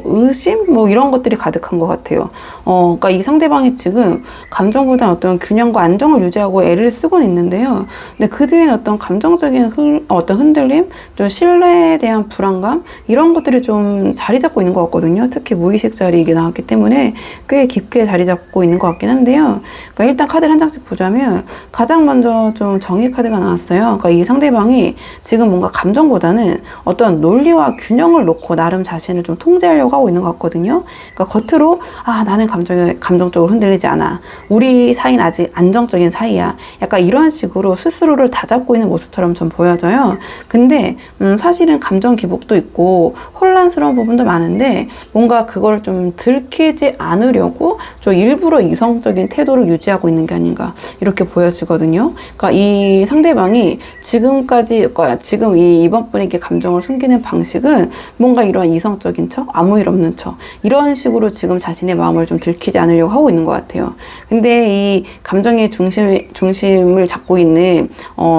의심, 이런 것들이 가득한 것 같아요. 그러니까 이 상대방이 지금 감정보다 어떤 균형과 안정을 유지하고 애를 쓰고는 있는데요. 근데 그 뒤에는 어떤 감정적인 어떤 흔들림, 좀 신뢰에 대한 불안감 이런 것들이 좀 자리 잡고 있는 것 같거든요. 특히 무의식 자리 이게 나왔기 때문에 꽤 깊게 자리 잡고 있는 것 같긴 한데요. 그러니까 일단 카드를 한 장씩 보자면 가장 먼저 좀 정의 카드가 나왔어요. 그러니까 이 상대방이 지금 뭔가 감정보다는 어떤 논리와 균형을 놓고 나름 자신을 좀 통제하려고 하고 있는 것 같거든요. 그러니까 겉으로 나는 감정적으로 흔들리지 않아. 우리 사이는 아직 안정적인 사이야. 약간 이런 식으로 스스로를 다잡고 있는 모습처럼 좀 보여져요. 근데 사실은 감정 기복도 있고 혼란스러운 부분도 많은데 뭔가 그걸 좀 들키지 않으려고 좀 일부러 이성적인 태도를 유지하고 있는 게 아닌가 이렇게 보여지거든요. 그러니까 이 상대방이 지금까지 지금 이번 분에게 감정을 숨기는 방식은 뭔가 이런 이성적인 척, 아무 일 없는 척 이런 식으로 지금 자신의 마음을 좀 들키지 않으려고 하고 있는 것 같아요. 근데 이 감정의 중심을 잡고 있는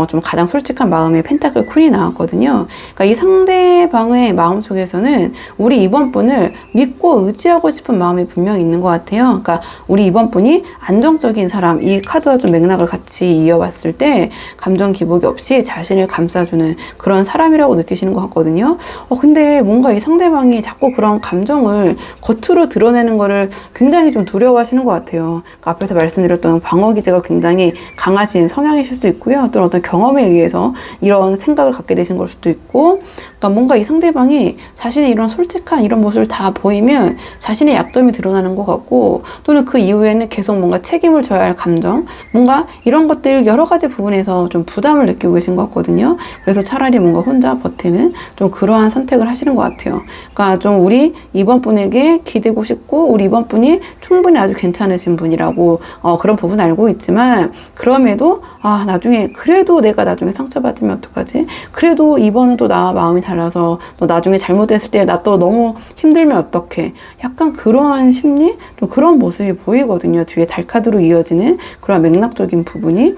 좀 가장 솔직한 마음의 펜타클 퀸이 나왔거든요. 그러니까 이 상대방의 마음속에서는 우리 이번 분을 믿고 의지하고 싶은 마음이 분명히 있는 것 같아요. 그러니까 우리 이번 분이 안정적인 사람, 이 카드와 좀 맥락을 같이 이어봤을 때 감정 기복이 없이 자신을 감싸주는 그런 사람이라고 느끼시는 것 같거든요. 근데 뭔가 이 상대방이 자꾸 그런 감정을 겉으로 드러내는 거를 굉장히 좀 두려워하시는 것 같아요. 그러니까 앞에서 말씀드렸던 방어 기제가 굉장히 강하신 성향이실 수도 있고요. 또 어떤 경험에 의해서 이런 생각을 갖게 되신 걸 수도 있고, 그러니까 뭔가 이 상대방이 자신의 이런 솔직한 이런 모습을 다 보이면 자신의 약점이 드러나는 것 같고, 또는 그 이후에는 계속 뭔가 책임을 져야 할 감정, 뭔가 이런 것들 여러 가지 부분에서 좀 부담을 느끼고 계신 것 같거든요. 그래서 차라리 뭔가 혼자 버티는 좀 그러한 선택을 하시는 것 같아요. 그러니까 좀 우리 이번 분에게 기대고 싶고, 우리 이번 분이 충분히 아주 괜찮으신 분이라고 그런 부분 알고 있지만, 그럼에도 나중에 그래도 내가 나중에 상처받으면 어떡하지? 그래도 이번은 또 나 마음이 달라서 너 나중에 잘못했을 때 나 또 너무 힘들면 어떡해. 약간 그러한 심리? 또 그런 모습이 보이거든요. 뒤에 달 카드로 이어지는 그런 맥락적인 부분이.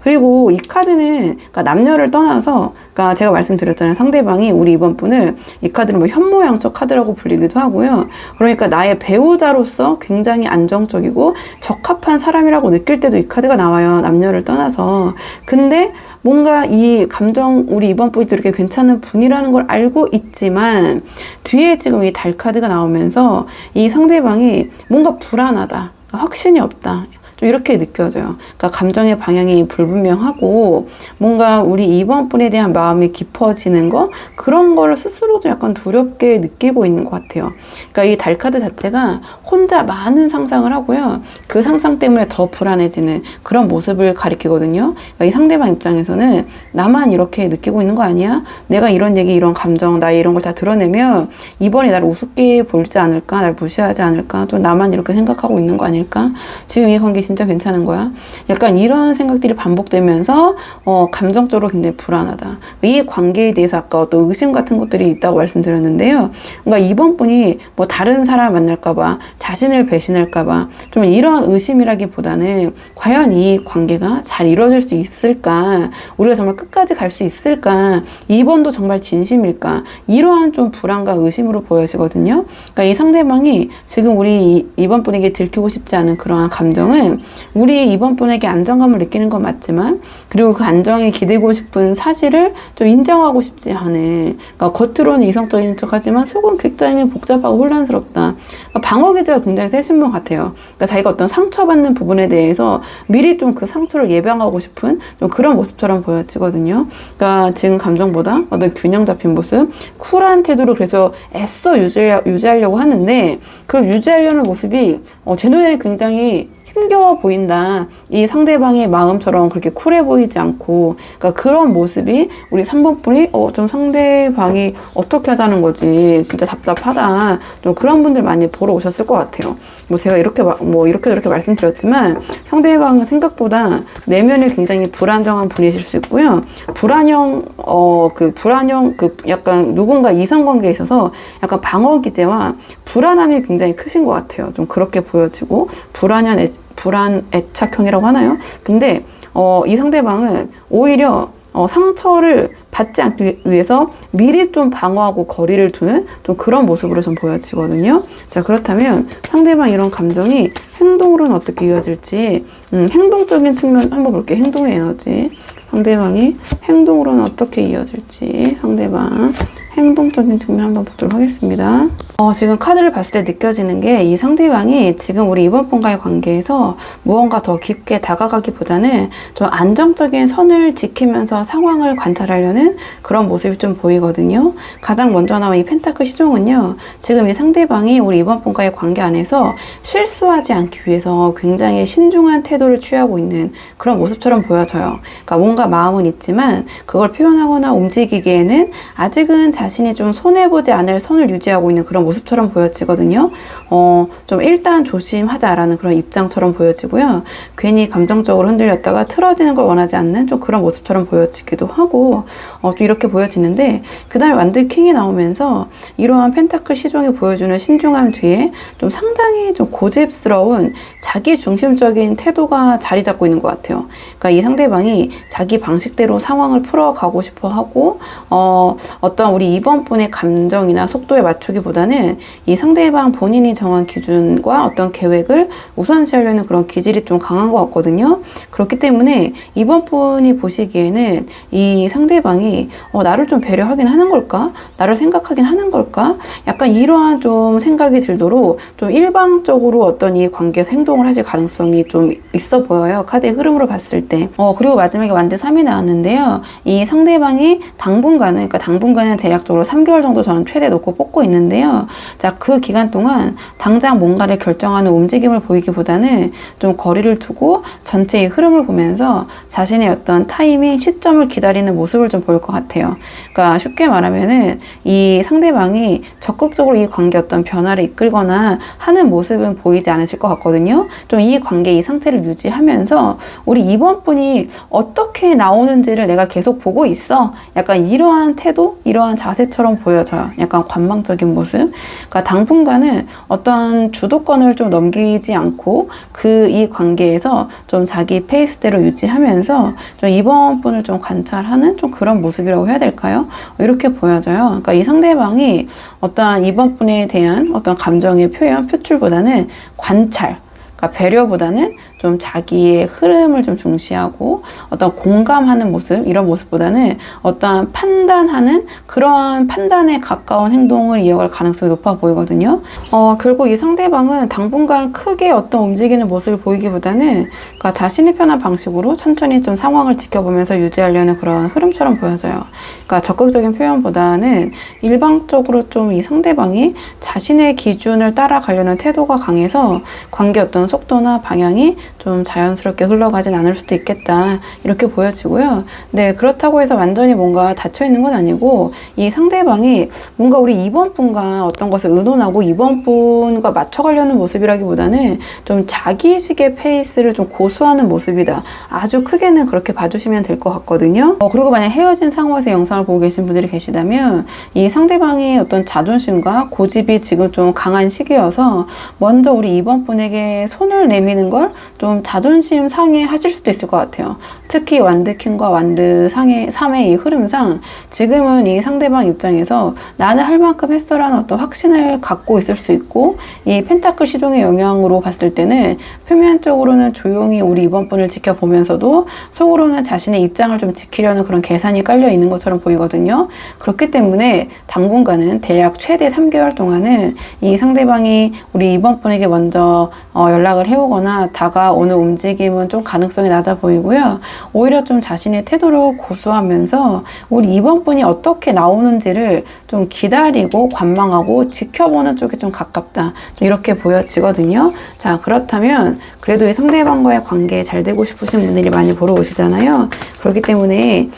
그리고 이 카드는 그러니까 남녀를 떠나서 그러니까 제가 말씀드렸잖아요. 상대방이 우리 이번 분을 이 카드를 뭐 현모양처 카드라고 불리기도 하고요. 그러니까 나의 배우자로서 굉장히 안정적이고 적합한 사람이라고 느낄 때도 이 카드가 나와요. 남녀를 떠나서. 근데 뭔가 이 감정, 우리 이번 분이 이렇게 괜찮은 분이라는 걸 알고 있지만 뒤에 지금 이 달 카드가 나오면서 이 상대방이 뭔가 불안하다. 확신이 없다. 좀 이렇게 느껴져요. 그러니까 감정의 방향이 불분명하고 뭔가 우리 2번 분에 대한 마음이 깊어지는 거 그런 거를 스스로도 약간 두렵게 느끼고 있는 것 같아요. 그러니까 이 달 카드 자체가 혼자 많은 상상을 하고요. 그 상상 때문에 더 불안해지는 그런 모습을 가리키거든요. 그러니까 이 상대방 입장에서는 나만 이렇게 느끼고 있는 거 아니야? 내가 이런 얘기, 이런 감정, 나의 이런 걸 다 드러내면 이번에 나를 우습게 볼지 않을까? 나를 무시하지 않을까? 또 나만 이렇게 생각하고 있는 거 아닐까? 지금 이 관계 진짜 괜찮은 거야? 약간 이런 생각들이 반복되면서 감정적으로 굉장히 불안하다. 이 관계에 대해서 아까 어떤 의심 같은 것들이 있다고 말씀드렸는데요. 그러니까 이번 분이 뭐 다른 사람 만날까봐, 자신을 배신할까봐 좀 이런 의심이라기보다는 과연 이 관계가 잘 이루어질 수 있을까? 우리가 정말 끝까지 갈 수 있을까? 이번도 정말 진심일까? 이러한 좀 불안과 의심으로 보여지거든요. 그러니까 이 상대방이 지금 우리 이번 분에게 들키고 싶지 않은 그러한 감정은 우리 이번 분에게 안정감을 느끼는 건 맞지만 그리고 그 안정에 기대고 싶은 사실을 좀 인정하고 싶지 않은 그러니까 겉으로는 이성적인 척하지만 속은 굉장히 복잡하고 혼란스럽다. 그러니까 방어 기제가 굉장히 세신 분 같아요. 그러니까 자기가 어떤 상처받는 부분에 대해서 미리 좀 그 상처를 예방하고 싶은 좀 그런 모습처럼 보여지거든요. 그러니까 지금 감정보다 어떤 균형 잡힌 모습, 쿨한 태도를 그래서 애써 유지하려고 하는데 그 유지하려는 모습이 제 눈에 굉장히 힘겨워 보인다. 이 상대방의 마음처럼 그렇게 쿨해 보이지 않고 그러니까 그런 모습이 우리 3번 분이 좀 상대방이 어떻게 하자는 거지 진짜 답답하다. 좀 그런 분들 많이 보러 오셨을 것 같아요. 뭐 제가 이렇게 이렇게 저렇게 말씀드렸지만 상대방은 생각보다 내면이 굉장히 불안정한 분이실 수 있고요. 불안형 약간 누군가 이성관계에 있어서 약간 방어 기제와 불안함이 굉장히 크신 것 같아요. 좀 그렇게 보여지고 불안 애착형이라고 하나요? 근데 이 상대방은 오히려 상처를 받지 않기 위해서 미리 좀 방어하고 거리를 두는 좀 그런 모습으로 좀 보여지거든요. 자, 그렇다면 상대방 이런 감정이 행동으로는 어떻게 이어질지 행동적인 측면 한번 볼게요. 행동의 에너지. 상대방이 행동으로는 어떻게 이어질지 상대방 행동적인 측면 한번 보도록 하겠습니다. 지금 카드를 봤을 때 느껴지는 게 이 상대방이 지금 우리 이번 분과의 관계에서 무언가 더 깊게 다가가기보다는 좀 안정적인 선을 지키면서 상황을 관찰하려는 그런 모습이 좀 보이거든요. 가장 먼저 나온 이 펜타클 시종은요. 지금 이 상대방이 우리 이번 분과의 관계 안에서 실수하지 않기 위해서 굉장히 신중한 태도를 취하고 있는 그런 모습처럼 보여져요. 그러니까 뭔가 마음은 있지만 그걸 표현하거나 움직이기에는 아직은 자신이 좀 손해보지 않을 선을 유지하고 있는 그런 모습처럼 보여지거든요. 좀 일단 조심하자라는 그런 입장처럼 보여지고요. 괜히 감정적으로 흔들렸다가 틀어지는 걸 원하지 않는 좀 그런 모습처럼 보여지기도 하고 좀 이렇게 보여지는데 그 다음에 완드 킹이 나오면서 이러한 펜타클 시종이 보여주는 신중함 뒤에 좀 상당히 좀 고집스러운 자기 중심적인 태도가 자리 잡고 있는 것 같아요. 그러니까 이 상대방이 자기 방식대로 상황을 풀어가고 싶어 하고 어떤 우리 이번 분의 감정이나 속도에 맞추기보다는 이 상대방 본인이 정한 기준과 어떤 계획을 우선시하려는 그런 기질이 좀 강한 것 같거든요. 그렇기 때문에 이번 분이 보시기에는 이 상대방이 나를 좀 배려하긴 하는 걸까? 나를 생각하긴 하는 걸까? 약간 이러한 좀 생각이 들도록 좀 일방적으로 어떤 이 관계에서 행동을 하실 가능성이 좀 있어 보여요. 카드의 흐름으로 봤을 때. 그리고 마지막에 완드 3이 나왔는데요. 이 상대방이 당분간은 대략적으로 3개월 정도 저는 최대 놓고 뽑고 있는데요. 거잖아요. 자, 그 기간 동안 당장 뭔가를 결정하는 움직임을 보이기보다는 좀 거리를 두고 전체의 흐름을 보면서 자신의 어떤 타이밍, 시점을 기다리는 모습을 좀 보일 것 같아요. 그러니까 쉽게 말하면은 이 상대방이 적극적으로 이 관계 어떤 변화를 이끌거나 하는 모습은 보이지 않으실 것 같거든요. 좀 이 관계, 이 상태를 유지하면서 우리 이번 분이 어떻게 나오는지를 내가 계속 보고 있어. 약간 이러한 태도, 이러한 자세처럼 보여져요. 약간 관망적인 모습. 그러니까 당분간은 어떤 주도권을 좀 넘기지 않고 이 관계에서 좀 자기 페이스대로 유지하면서 좀 이번 분을 좀 관찰하는 좀 그런 모습이라고 해야 될까요? 이렇게 보여져요. 그러니까 이 상대방이 어떠한 이번 분에 대한 어떤 감정의 표현, 표출보다는 관찰, 그러니까 배려보다는 좀 자기의 흐름을 좀 중시하고 어떤 공감하는 모습, 이런 모습보다는 어떤 판단하는 그런 판단에 가까운 행동을 이어갈 가능성이 높아 보이거든요. 결국 이 상대방은 당분간 크게 어떤 움직이는 모습을 보이기보다는 그러니까 자신이 편한 방식으로 천천히 좀 상황을 지켜보면서 유지하려는 그런 흐름처럼 보여져요. 그러니까 적극적인 표현보다는 일방적으로 좀 이 상대방이 자신의 기준을 따라가려는 태도가 강해서 관계 어떤 속도나 방향이 좀 자연스럽게 흘러가진 않을 수도 있겠다, 이렇게 보여지고요. 네, 그렇다고 해서 완전히 뭔가 닫혀있는 건 아니고 이 상대방이 뭔가 우리 이번 분과 어떤 것을 의논하고 이번 분과 맞춰가려는 모습이라기보다는 좀 자기식의 페이스를 좀 고수하는 모습이다. 아주 크게는 그렇게 봐주시면 될 것 같거든요. 그리고 만약 헤어진 상황에서 영상을 보고 계신 분들이 계시다면 이 상대방의 어떤 자존심과 고집이 지금 좀 강한 시기여서 먼저 우리 이번 분에게 손을 내미는 걸 좀 자존심 상해 하실 수도 있을 것 같아요. 특히 완드킹과 완드 상의 3의 이 흐름상 지금은 이 상대방 입장에서 나는 할 만큼 했어라는 어떤 확신을 갖고 있을 수 있고, 이 펜타클 시종의 영향으로 봤을 때는 표면적으로는 조용히 우리 이번 분을 지켜보면서도 속으로는 자신의 입장을 좀 지키려는 그런 계산이 깔려 있는 것처럼 보이거든요. 그렇기 때문에 당분간은 대략 최대 3개월 동안은 이 상대방이 우리 이번 분에게 먼저 연락을 해오거나 다가오는 움직임은 좀 가능성이 낮아 보이고요. 오히려 좀 자신의 태도를 고수하면서 우리 이번 분이 어떻게 나오는지를 좀 기다리고 관망하고 지켜보는 쪽에 좀 가깝다, 좀 이렇게 보여지거든요. 자, 그렇다면 그래도 이 상대방과의 관계 잘 되고 싶으신 분들이 많이 보러 오시잖아요. 그렇기 때문에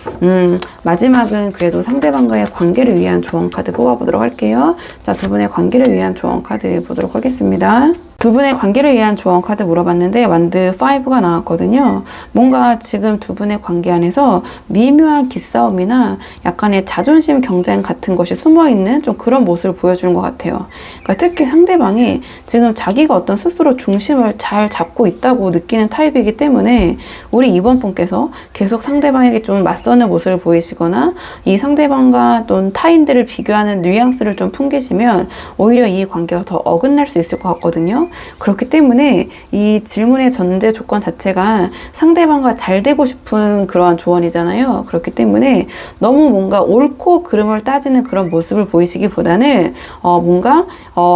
마지막은 그래도 상대방과의 관계를 위한 조언 카드 뽑아보도록 할게요. 자, 두 분의 관계를 위한 조언 카드 보도록 하겠습니다. 두 분의 관계를 위한 조언 카드 물어봤는데 완드 5가 나왔거든요. 뭔가 지금 두 분의 관계 안에서 미묘한 기싸움이나 약간의 자존심 경쟁 같은 것이 숨어있는 좀 그런 모습을 보여주는 것 같아요. 그러니까 특히 상대방이 지금 자기가 어떤 스스로 중심을 잘 잡고 있다고 느끼는 타입이기 때문에 우리 이번 분께서 계속 상대방에게 좀 맞서는 모습을 보이시거나 이 상대방과 또는 타인들을 비교하는 뉘앙스를 좀 풍기시면 오히려 이 관계가 더 어긋날 수 있을 것 같거든요. 그렇기 때문에 이 질문의 전제 조건 자체가 상대방과 잘 되고 싶은 그러한 조언이잖아요. 그렇기 때문에 너무 뭔가 옳고 그름을 따지는 그런 모습을 보이시기보다는 뭔가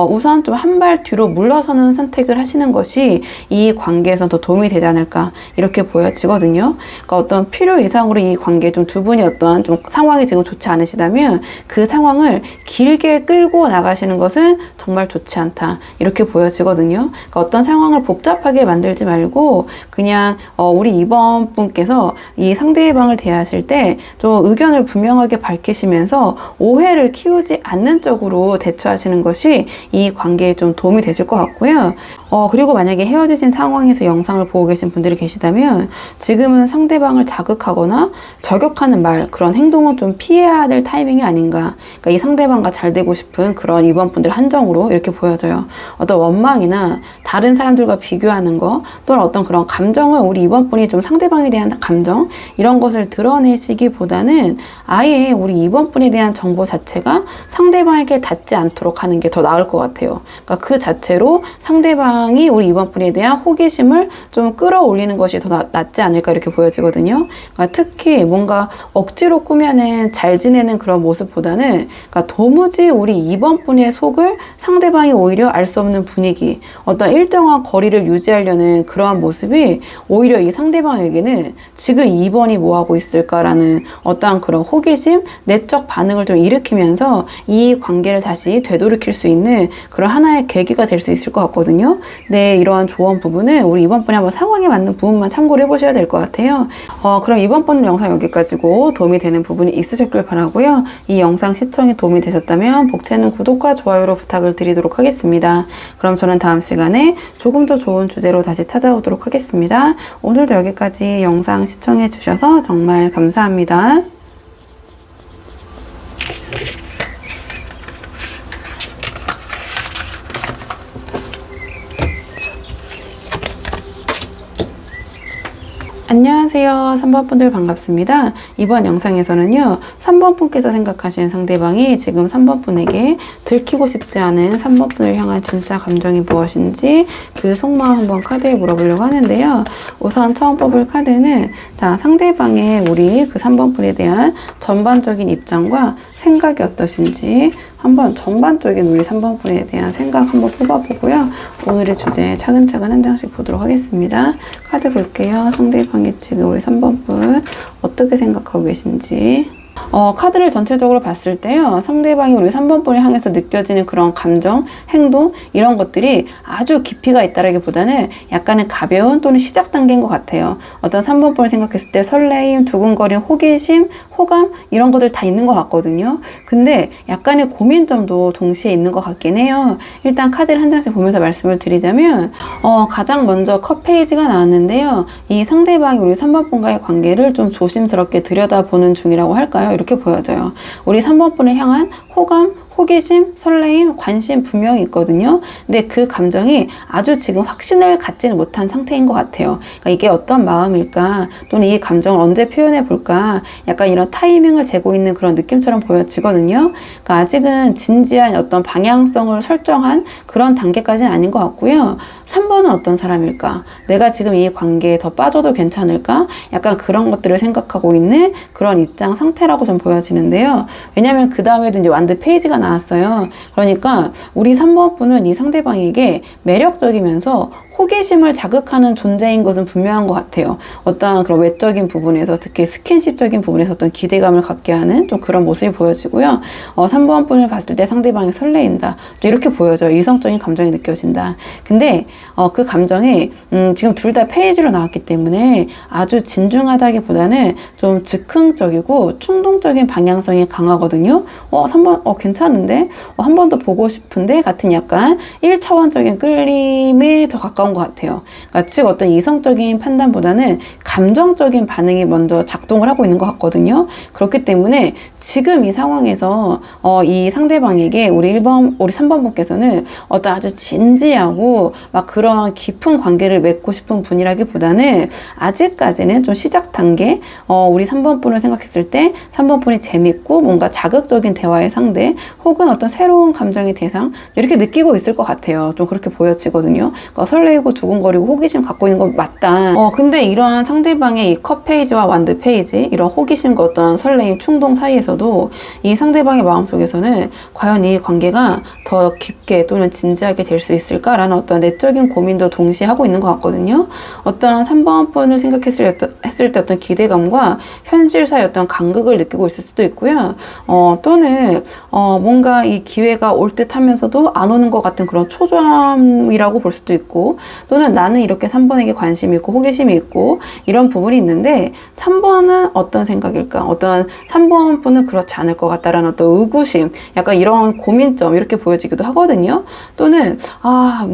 우선 좀 한 발 뒤로 물러서는 선택을 하시는 것이 이 관계에서 더 도움이 되지 않을까, 이렇게 보여지거든요. 그러니까 어떤 필요 이상으로 이 관계 좀 두 분이 어떠한 좀 상황이 지금 좋지 않으시다면 그 상황을 길게 끌고 나가시는 것은 정말 좋지 않다, 이렇게 보여지거든요. 그러니까 어떤 상황을 복잡하게 만들지 말고 그냥 우리 이번 분께서 이 상대방을 대하실 때 좀 의견을 분명하게 밝히시면서 오해를 키우지 않는 쪽으로 대처하시는 것이 이 관계에 좀 도움이 되실 것 같고요. 그리고 만약에 헤어지신 상황에서 영상을 보고 계신 분들이 계시다면 지금은 상대방을 자극하거나 저격하는 말, 그런 행동은 좀 피해야 될 타이밍이 아닌가. 그러니까 이 상대방과 잘 되고 싶은 그런 이번 분들 한정으로 이렇게 보여져요. 어떤 원망이나 다른 사람들과 비교하는 거, 또는 어떤 그런 감정을 우리 이번 분이 좀 상대방에 대한 감정, 이런 것을 드러내시기보다는 아예 우리 이번 분에 대한 정보 자체가 상대방에게 닿지 않도록 하는 게 더 나을 것 같아요. 그러니까 그 자체로 상대방 상대방이 우리 2번 분에 대한 호기심을 좀 끌어올리는 것이 더 낫지 않을까 이렇게 보여지거든요. 그러니까 특히 뭔가 억지로 꾸며낸 잘 지내는 그런 모습보다는 그러니까 도무지 우리 2번 분의 속을 상대방이 오히려 알 수 없는 분위기, 어떤 일정한 거리를 유지하려는 그러한 모습이 오히려 이 상대방에게는 지금 2번이 뭐하고 있을까라는 어떠한 그런 호기심, 내적 반응을 좀 일으키면서 이 관계를 다시 되돌이킬 수 있는 그런 하나의 계기가 될 수 있을 것 같거든요. 네, 이러한 조언 부분은 우리 이번 분에 한번 상황에 맞는 부분만 참고를 해보셔야 될 것 같아요. 그럼 이번 분 영상 여기까지고 도움이 되는 부분이 있으셨길 바라고요. 이 영상 시청에 도움이 되셨다면 복채는 구독과 좋아요로 부탁을 드리도록 하겠습니다. 그럼 저는 다음 시간에 조금 더 좋은 주제로 다시 찾아오도록 하겠습니다. 오늘도 여기까지 영상 시청해 주셔서 정말 감사합니다. 안녕하세요. 3번 분들 반갑습니다. 이번 영상에서는요, 3번 분께서 생각하시는 상대방이 지금 3번 분에게 들키고 싶지 않은 3번 분을 향한 진짜 감정이 무엇인지 그 속마음 한번 카드에 물어보려고 하는데요. 우선 처음 뽑을 카드는 자, 상대방의 우리 그 3번 분에 대한 전반적인 입장과 생각이 어떠신지 한번 전반적인 우리 3번 분에 대한 생각 한번 뽑아보고요. 오늘의 주제 차근차근 한 장씩 보도록 하겠습니다. 카드 볼게요. 상대방이 지금 우리 3번 분 어떻게 생각하고 계신지. 카드를 전체적으로 봤을 때요, 상대방이 우리 3번 분을 향해서 느껴지는 그런 감정, 행동, 이런 것들이 아주 깊이가 있다라기보다는 약간은 가벼운 또는 시작 단계인 것 같아요. 어떤 3번 분을 생각했을 때 설레임, 두근거림, 호기심, 호감, 이런 것들 다 있는 것 같거든요. 근데 약간의 고민점도 동시에 있는 것 같긴 해요. 일단 카드를 한 장씩 보면서 말씀을 드리자면, 가장 먼저 컵 페이지가 나왔는데요. 이 상대방이 우리 3번 분과의 관계를 좀 조심스럽게 들여다보는 중이라고 할까요? 이렇게 보여져요. 우리 3번 분을 향한 호감, 호기심, 설레임, 관심 분명히 있거든요. 근데 그 감정이 아주 지금 확신을 갖지는 못한 상태인 것 같아요. 그러니까 이게 어떤 마음일까? 또는 이 감정을 언제 표현해 볼까? 약간 이런 타이밍을 재고 있는 그런 느낌처럼 보여지거든요. 그러니까 아직은 진지한 어떤 방향성을 설정한 그런 단계까지는 아닌 것 같고요. 3번은 어떤 사람일까? 내가 지금 이 관계에 더 빠져도 괜찮을까? 약간 그런 것들을 생각하고 있는 그런 입장 상태라고 좀 보여지는데요. 왜냐면 그 다음에도 이제 완드 페이지가 나왔어요. 그러니까 우리 3번 분은 이 상대방에게 매력적이면서 호기심을 자극하는 존재인 것은 분명한 것 같아요. 어떠한 그런 외적인 부분에서, 특히 스킨십적인 부분에서 어떤 기대감을 갖게 하는 좀 그런 모습이 보여지고요. 3번 분을 봤을 때 상대방이 설레인다. 또 이렇게 보여져요. 이성적인 감정이 느껴진다. 근데 그 감정이 지금 둘 다 페이지로 나왔기 때문에 아주 진중하다기보다는 좀 즉흥적이고 충동적인 방향성이 강하거든요. 3번 괜찮은데? 한 번 더 보고 싶은데? 같은 약간 1차원적인 끌림에 더 가까운 것 같아요. 그러니까 즉 어떤 이성적인 판단보다는 감정적인 반응이 먼저 작동을 하고 있는 것 같거든요. 그렇기 때문에 지금 이 상황에서 이 상대방에게 우리 3번 분께서는 어떤 아주 진지하고 막 그런 깊은 관계를 맺고 싶은 분이라기보다는 아직까지는 좀 시작 단계, 우리 3번 분을 생각했을 때 3번 분이 재밌고 뭔가 자극적인 대화의 상대 혹은 어떤 새로운 감정의 대상 이렇게 느끼고 있을 것 같아요. 좀 그렇게 보여지거든요. 그러니까 설레이고 두근거리고 호기심 갖고 있는 건 맞다. 근데 이러한 상대방의 이 컵 페이지와 완드 페이지, 이런 호기심과 어떤 설레임, 충동 사이에서도 이 상대방의 마음속에서는 과연 이 관계가 더 깊게 또는 진지하게 될 수 있을까라는 어떤 내적인 고민도 동시에 하고 있는 것 같거든요. 어떤 3번 분을 생각했을 때 어떤 기대감과 현실 사이 어떤 간극을 느끼고 있을 수도 있고요. 또는 뭔가 이 기회가 올 듯 하면서도 안 오는 것 같은 그런 초조함이라고 볼 수도 있고, 또는 나는 이렇게 3번에게 관심이 있고 호기심이 있고 이런 부분이 있는데 3번은 어떤 생각일까? 어떤 3번 분은 그렇지 않을 것 같다라는 어떤 의구심, 약간 이런 고민점 이렇게 보여지기도 하거든요. 또는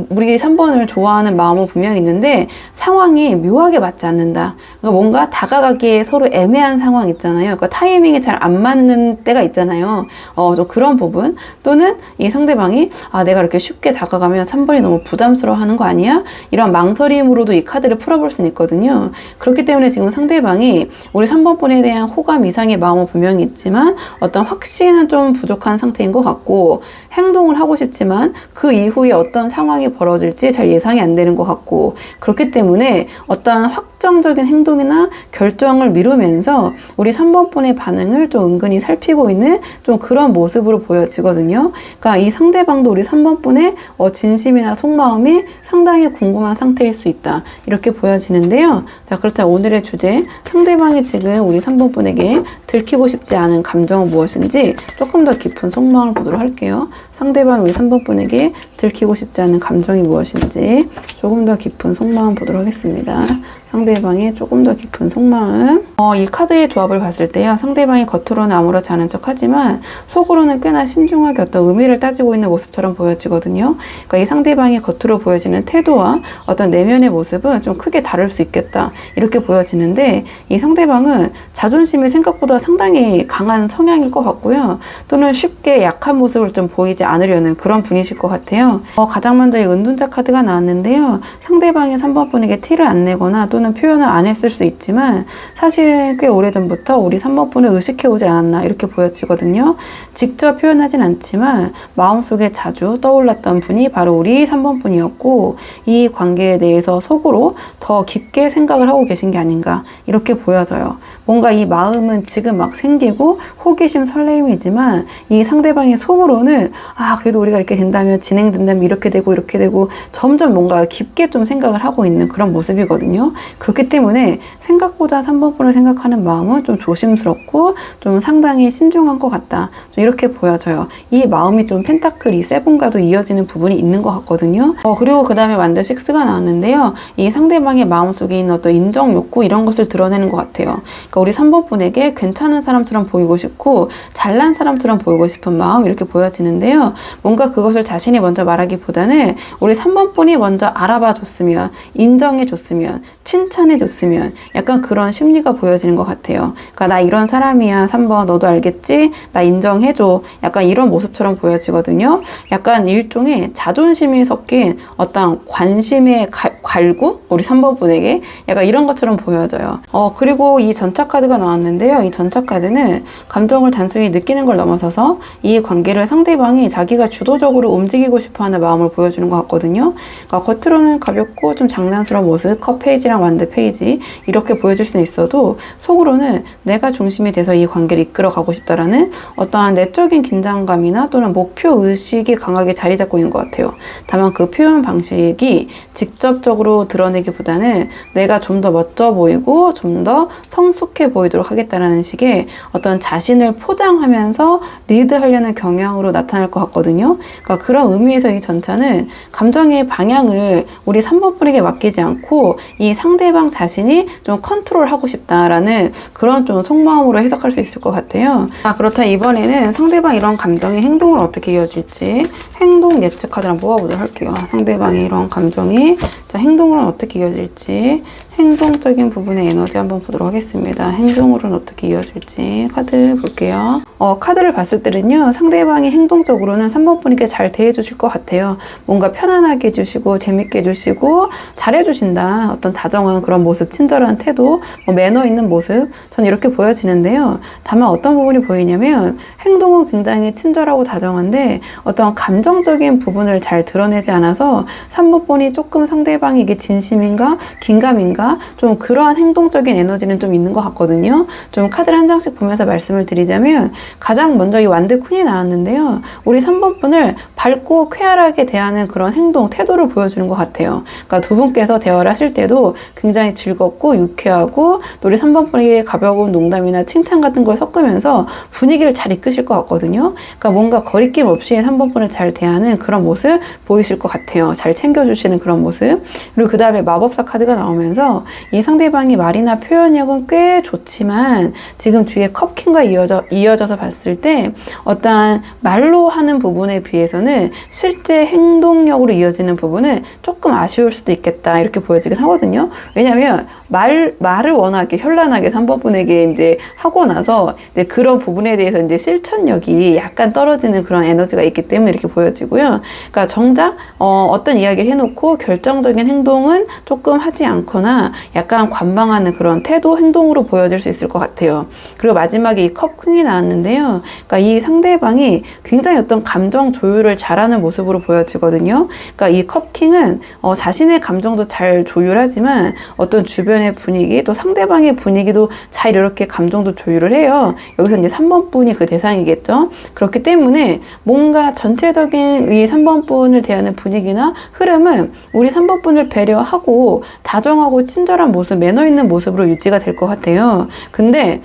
우리 3번을 좋아하는 마음은 분명히 있는데 상황이 묘하게 맞지 않는다. 그러니까 뭔가 다가가기에 서로 애매한 상황 있잖아요. 그러니까 타이밍이 잘 안 맞는 때가 있잖아요. 좀 그런 부분. 또는 이 상대방이 내가 이렇게 쉽게 다가가면 3번이 너무 부담스러워하는 거 아니야? 있느냐, 이런 망설임으로도 이 카드를 풀어볼 수는 있거든요. 그렇기 때문에 지금 상대방이 우리 3번 분에 대한 호감 이상의 마음은 분명히 있지만 어떤 확신은 좀 부족한 상태인 것 같고, 행동을 하고 싶지만 그 이후에 어떤 상황이 벌어질지 잘 예상이 안 되는 것 같고, 그렇기 때문에 어떤 확정적인 행동이나 결정을 미루면서 우리 3번 분의 반응을 좀 은근히 살피고 있는 좀 그런 모습으로 보여지거든요. 그러니까 이 상대방도 우리 3번 분의 진심이나 속마음이 상당히 궁금한 상태일 수 있다, 이렇게 보여지는데요. 자, 그렇다면 오늘의 주제, 상대방이 지금 우리 3번 분에게 들키고 싶지 않은 감정은 무엇인지 조금 더 깊은 속마음을 보도록 할게요. 상대방 우리 3번 분에게 들키고 싶지 않은 감정이 무엇인지 조금 더 깊은 속마음 보도록 하겠습니다. 상대방의 조금 더 깊은 속마음. 이 카드의 조합을 봤을 때요, 상대방이 겉으로는 아무렇지 않은 척 하지만 속으로는 꽤나 신중하게 어떤 의미를 따지고 있는 모습처럼 보여지거든요. 그러니까 이 상대방이 겉으로 보여지는 태도와 어떤 내면의 모습은 좀 크게 다를 수 있겠다, 이렇게 보여지는데, 이 상대방은 자존심이 생각보다 상당히 강한 성향일 것 같고요. 또는 쉽게 약한 모습을 좀 보이지 않으려는 그런 분이실 것 같아요. 가장 먼저 이 은둔자 카드가 나왔는데요. 상대방이 3번 분에게 티를 안 내거나 또는 표현을 안 했을 수 있지만 사실은 꽤 오래전부터 우리 3번 분을 의식해오지 않았나, 이렇게 보여지거든요. 직접 표현하진 않지만 마음속에 자주 떠올랐던 분이 바로 우리 3번 분이었고, 이 관계에 대해서 속으로 더 깊게 생각을 하고 계신 게 아닌가, 이렇게 보여져요. 뭔가 이 마음은 지금 막 생기고 호기심 설레임이지만 이 상대방의 속으로는 그래도 우리가 이렇게 된다면, 진행된다면 이렇게 되고 점점 뭔가 깊게 좀 생각을 하고 있는 그런 모습이거든요. 그렇기 때문에 생각보다 3번 분을 생각하는 마음은 좀 조심스럽고 좀 상당히 신중한 것 같다, 좀 이렇게 보여져요. 이 마음이 좀 펜타클 이 세븐과도 이어지는 부분이 있는 것 같거든요. 그리고 그 다음에 완드 6가 나왔는데요. 이 상대방의 마음속에 있는 어떤 인정 욕구, 이런 것을 드러내는 것 같아요. 그러니까 우리 3번 분에게 괜찮은 사람처럼 보이고 싶고 잘난 사람처럼 보이고 싶은 마음, 이렇게 보여지는데요. 뭔가 그것을 자신이 먼저 말하기보다는 우리 3번 분이 먼저 알아봐 줬으면, 인정해 줬으면, 칭찬해 줬으면, 약간 그런 심리가 보여지는 것 같아요. 그러니까 나 이런 사람이야 3번, 너도 알겠지? 나 인정해줘, 약간 이런 모습처럼 보여지거든요. 약간 일종의 자존심이 섞인 어떤 관심의 갈구? 우리 3번 분에게 약간 이런 것처럼 보여져요. 그리고 이 전차 카드가 나왔는데요. 이 전차 카드는 감정을 단순히 느끼는 걸 넘어서서 이 관계를 상대방이 자기가 주도적으로 움직이고 싶어하는 마음을 보여주는 것 같거든요. 그러니까 겉으로는 가볍고 좀 장난스러운 모습, 컵 페이지랑 완드 페이지, 이렇게 보여질 수는 있어도 속으로는 내가 중심이 돼서 이 관계를 이끌어 가고 싶다라는 어떠한 내적인 긴장감이나 또는 목표 의식이 강하게 자리 잡고 있는 것 같아요. 다만 그 표현 방식이 직접적으로 드러내기보다는 내가 좀 더 멋져 보이고 좀 더 성숙해 보이도록 하겠다라는 식의 어떤 자신을 포장하면서 리드하려는 경향으로 나타날 것 같거든요. 그러니까 그런 의미에서 이 전차는 감정의 방향을 우리 3번 분에게 맡기지 않고 이 상대방 자신이 좀 컨트롤하고 싶다라는 그런 좀 속마음으로 해석할 수 있을 것 같아요. 그렇다 이번에는 상대방 이런 감정의 행동을 어떻게 이어질지 행동 예측 카드를 한번 뽑아보도록 할게요. 상대방의 이런 감정이 행동으로는 어떻게 이어질지, 행동적인 부분의 에너지 한번 보도록 하겠습니다. 행동으로는 어떻게 이어질지 카드 볼게요. 카드를 봤을 때는요, 상대방이 행동적으로는 3번 분에게 잘 대해주실 것 같아요. 뭔가 편안하게 해주시고 재밌게 해주시고 잘해주신다, 어떤 다정한 그런 모습, 친절한 태도, 매너 있는 모습, 전 이렇게 보여지는데요. 다만 어떤 부분이 보이냐면 행동은 굉장히 친절하고 다정한데 어떤 감정적인 부분을 잘 드러내지 않아서 3번 분이 조금 상대방이 이게 진심인가 긴가민가 좀 그러한 행동적인 에너지는 좀 있는 것 같거든요. 좀 카드를 한 장씩 보면서 말씀을 드리자면, 가장 먼저 이 완드 퀸이 나왔는데요. 우리 3번 분을 밝고 쾌활하게 대하는 그런 행동, 태도를 보여주는 것 같아요. 그러니까 두 분께서 대화를 하실 때도 굉장히 즐겁고 유쾌하고 또 우리 3번 분에게 가벼운 농담이나 칭찬 같은 걸 섞으면서 분위기를 잘 이끄실 것 같거든요. 그러니까 뭔가 거리낌 없이 3번 분을 잘 대하는 그런 모습 보이실 것 같아요. 잘 챙겨주시는 그런 모습. 그리고 그 다음에 마법사 카드가 나오면서 이 상대방이 말이나 표현력은 꽤 좋지만 지금 뒤에 컵킹과 이어져서 봤을 때 어떠한 말로 하는 부분에 비해서는 실제 행동력으로 이어지는 부분은 조금 아쉬울 수도 있겠다, 이렇게 보여지긴 하거든요. 왜냐면 말을 워낙에 현란하게 3번 분에게 이제 하고 나서 이제 그런 부분에 대해서 이제 실천력이 약간 떨어지는 그런 에너지가 있기 때문에 이렇게 보여지고요. 그러니까 정작 어떤 이야기를 해놓고 결정적인 적극적인 행동은 조금 하지 않거나 약간 관망하는 그런 태도, 행동으로 보여질 수 있을 것 같아요. 그리고 마지막에 이 컵킹이 나왔는데요. 그러니까 이 상대방이 굉장히 어떤 감정 조율을 잘하는 모습으로 보여지거든요. 그러니까 이 컵킹은 자신의 감정도 잘 조율하지만 어떤 주변의 분위기, 또 상대방의 분위기도 잘 이렇게 감정도 조율을 해요. 여기서 이제 3번 분이 그 대상이겠죠. 그렇기 때문에 뭔가 전체적인 이 3번 분을 대하는 분위기나 흐름은 우리 3번 분을 배려하고 다정하고 친절한 모습, 매너 있는 모습으로 유지가 될 것 같아요. 근데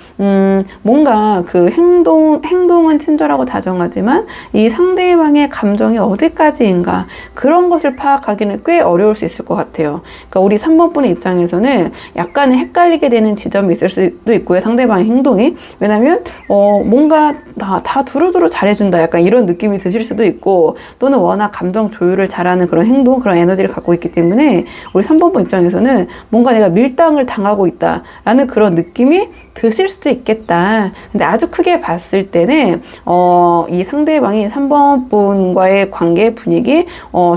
뭔가 그 행동은 친절하고 다정하지만 이 상대방의 감정이 어디까지인가 그런 것을 파악하기는 꽤 어려울 수 있을 것 같아요. 그러니까 우리 3번 분의 입장에서는 약간 헷갈리게 되는 지점이 있을 수도 있고요. 상대방의 행동이. 왜냐면 뭔가 다 두루두루 잘해준다 약간 이런 느낌이 드실 수도 있고, 또는 워낙 감정 조율을 잘하는 그런 행동, 그런 에너지를 갖고 있기 때문에 우리 3번 분 입장에서는 뭔가 내가 밀당을 당하고 있다라는 그런 느낌이 드실 수도 있겠다. 근데 아주 크게 봤을 때는 이 상대방이 3번 분과의 관계 분위기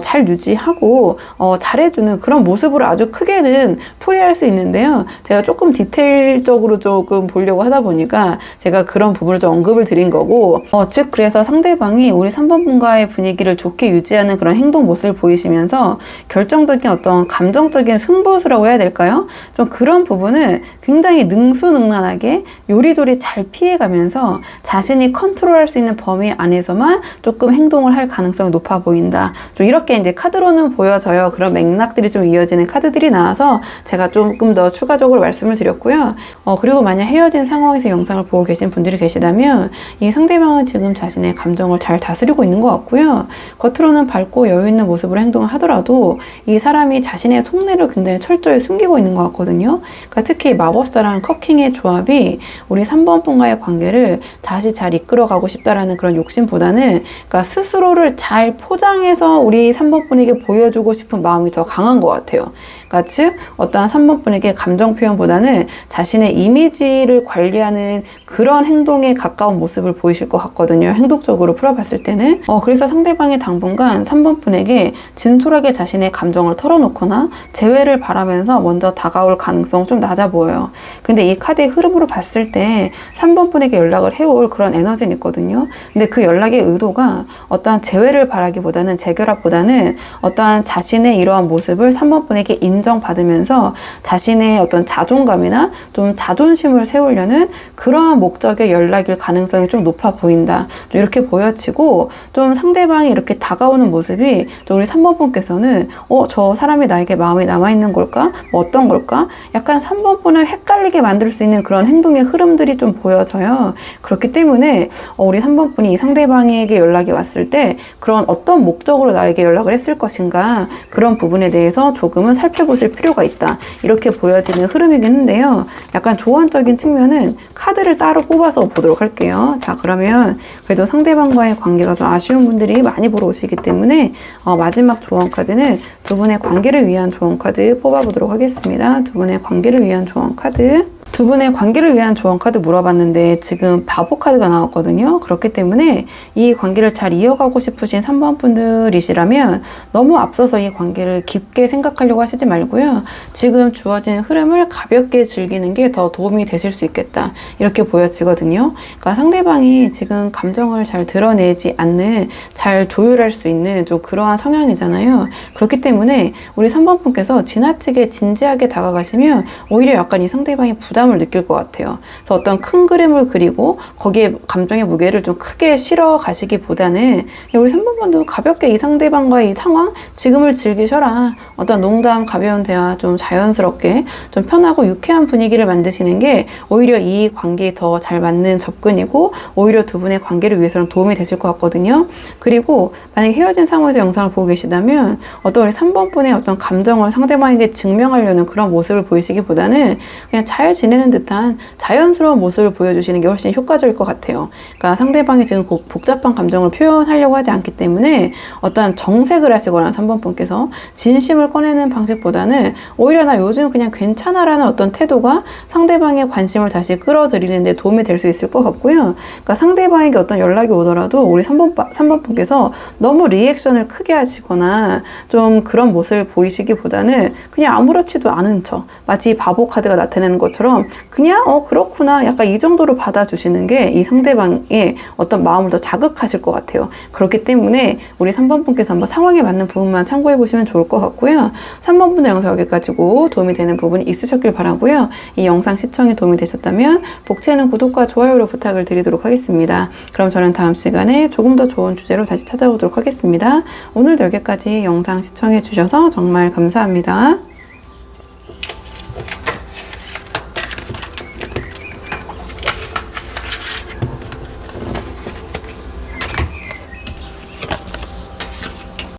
잘 유지하고 잘해주는 그런 모습으로 아주 크게는 풀이할 수 있는데요. 제가 조금 디테일적으로 조금 보려고 하다 보니까 제가 그런 부분을 좀 언급을 드린 거고, 즉 그래서 상대방이 우리 3번 분과의 분위기를 좋게 유지하는 그런 행동 모습을 보이시면서 결정적인 어떤 감정적인 승부수라고 해야 될까요? 좀 그런 부분을 굉장히 능수능란하게 요리조리 잘 피해가면서 자신이 컨트롤할 수 있는 범위 안에서만 조금 행동을 할 가능성이 높아 보인다. 좀 이렇게 이제 카드로는 보여져요. 그런 맥락들이 좀 이어지는 카드들이 나와서 제가 조금 더 추가적으로 말씀을 드렸고요. 그리고 만약 헤어진 상황에서 영상을 보고 계신 분들이 계시다면 이 상대방은 지금 자신의 감정을 잘 다스리고 있는 것 같고요. 겉으로는 밝고 여유 있는 모습으로 행동을 하더라도 이 사람이 자신의 속내를 굉장히 철저히 숨기고 있는 것 같거든요. 그러니까 특히 마법사랑 컵킹의 조합이 우리 3번 분과의 관계를 다시 잘 이끌어가고 싶다라는 그런 욕심보다는, 그러니까 스스로를 잘 포장해서 우리 3번 분에게 보여주고 싶은 마음이 더 강한 것 같아요. 그러니까 즉 어떠한 3번 분에게 감정 표현보다는 자신의 이미지를 관리하는 그런 행동에 가까운 모습을 보이실 것 같거든요. 행동적으로 풀어봤을 때는. 그래서 상대방이 당분간 3번 분에게 진솔하게 자신의 감정을 털어놓거나 재회를 바라면서 먼저 다가올 가능성 좀 낮아 보여요. 근데 이 카드의 흐름으로 봤을 때 3번 분에게 연락을 해올 그런 에너지는 있거든요. 근데 그 연락의 의도가 어떠한 재회를 바라기보다는, 재결합보다는 어떠한 자신의 이러한 모습을 3번 분에게 인정받으면서 자신의 어떤 자존감이나 좀 자존심을 세우려는 그러한 목적의 연락일 가능성이 좀 높아 보인다. 좀 이렇게 보여지고, 좀 상대방이 이렇게 다가오는 모습이 좀 우리 3번 분께서는 저 사람이 나에게 마음이 남아있는 걸까? 뭐 어떤 걸까? 약간 3번 분을 헷갈리게 만들 수 있는 그런 행동의 흐름들이 좀 보여져요. 그렇기 때문에 우리 3번 분이 이 상대방에게 연락이 왔을 때 그런 어떤 목적으로 나에게 연락을 했을 것인가, 그런 부분에 대해서 조금은 살펴보실 필요가 있다. 이렇게 보여지는 흐름이긴 한데요. 약간 조언적인 측면은 카드를 따로 뽑아서 보도록 할게요. 자, 그러면 그래도 상대방과의 관계가 좀 아쉬운 분들이 많이 보러 오시기 때문에 마지막 조언 카드는 두 분의 관계를 위한 조언 카드 뽑아보도록 하겠습니다. 두 분의 관계를 위한 조언 카드. 두 분의 관계를 위한 조언 카드 물어봤는데 지금 바보 카드가 나왔거든요. 그렇기 때문에 이 관계를 잘 이어가고 싶으신 3번 분들이시라면 너무 앞서서 이 관계를 깊게 생각하려고 하시지 말고요. 지금 주어진 흐름을 가볍게 즐기는 게 더 도움이 되실 수 있겠다. 이렇게 보여지거든요. 그러니까 상대방이 지금 감정을 잘 드러내지 않는, 잘 조율할 수 있는 좀 그러한 성향이잖아요. 그렇기 때문에 우리 3번 분께서 지나치게 진지하게 다가가시면 오히려 약간 이 상대방이 부담을 느낄 것 같아요. 그래서 어떤 큰 그림을 그리고 거기에 감정의 무게를 좀 크게 실어 가시기보다는 우리 3번 분도 가볍게 이 상대방과의 이 상황, 지금을 즐기셔라. 어떤 농담, 가벼운 대화, 좀 자연스럽게 좀 편하고 유쾌한 분위기를 만드시는 게 오히려 이 관계에 더 잘 맞는 접근이고, 오히려 두 분의 관계를 위해서는 도움이 되실 것 같거든요. 그리고 만약에 헤어진 상황에서 영상을 보고 계시다면 어떤 우리 3번 분의 어떤 감정을 상대방에게 증명하려는 그런 모습을 보이시기보다는 그냥 잘 지내 달래는 듯한 자연스러운 모습을 보여주시는 게 훨씬 효과적일 것 같아요. 그러니까 상대방이 지금 복잡한 감정을 표현하려고 하지 않기 때문에 어떤 정색을 하시거나 3번 분께서 진심을 꺼내는 방식보다는 오히려 나 요즘 그냥 괜찮아라는 어떤 태도가 상대방의 관심을 다시 끌어들이는 데 도움이 될 수 있을 것 같고요. 그러니까 상대방에게 어떤 연락이 오더라도 우리 3번 분께서 너무 리액션을 크게 하시거나 좀 그런 모습을 보이시기보다는 그냥 아무렇지도 않은 척, 마치 바보 카드가 나타내는 것처럼 그냥 그렇구나 약간 이 정도로 받아주시는 게 이 상대방의 어떤 마음을 더 자극하실 것 같아요. 그렇기 때문에 우리 3번 분께서 한번 상황에 맞는 부분만 참고해 보시면 좋을 것 같고요. 3번 분의 영상 여기까지고 도움이 되는 부분이 있으셨길 바라고요. 이 영상 시청에 도움이 되셨다면 복채는 구독과 좋아요로 부탁을 드리도록 하겠습니다. 그럼 저는 다음 시간에 조금 더 좋은 주제로 다시 찾아오도록 하겠습니다. 오늘도 여기까지 영상 시청해 주셔서 정말 감사합니다.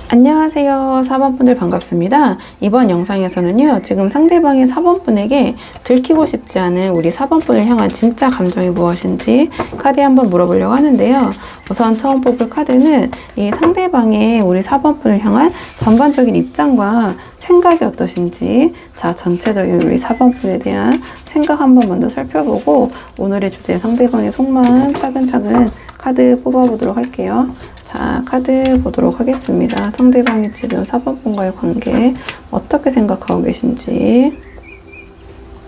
안녕하세요. 4번 분들 반갑습니다. 이번 영상에서는요, 지금 상대방의 4번 분에게 들키고 싶지 않은 우리 4번 분을 향한 진짜 감정이 무엇인지 카드에 한번 물어보려고 하는데요. 우선 처음 뽑을 카드는 이 상대방의 우리 4번 분을 향한 전반적인 입장과 생각이 어떠신지, 자, 전체적인 우리 4번 분에 대한 생각 한번 먼저 살펴보고 오늘의 주제 상대방의 속마음 차근차근 카드 뽑아보도록 할게요. 자, 카드 보도록 하겠습니다. 상대방이 지금 4번 분과의 관계 어떻게 생각하고 계신지.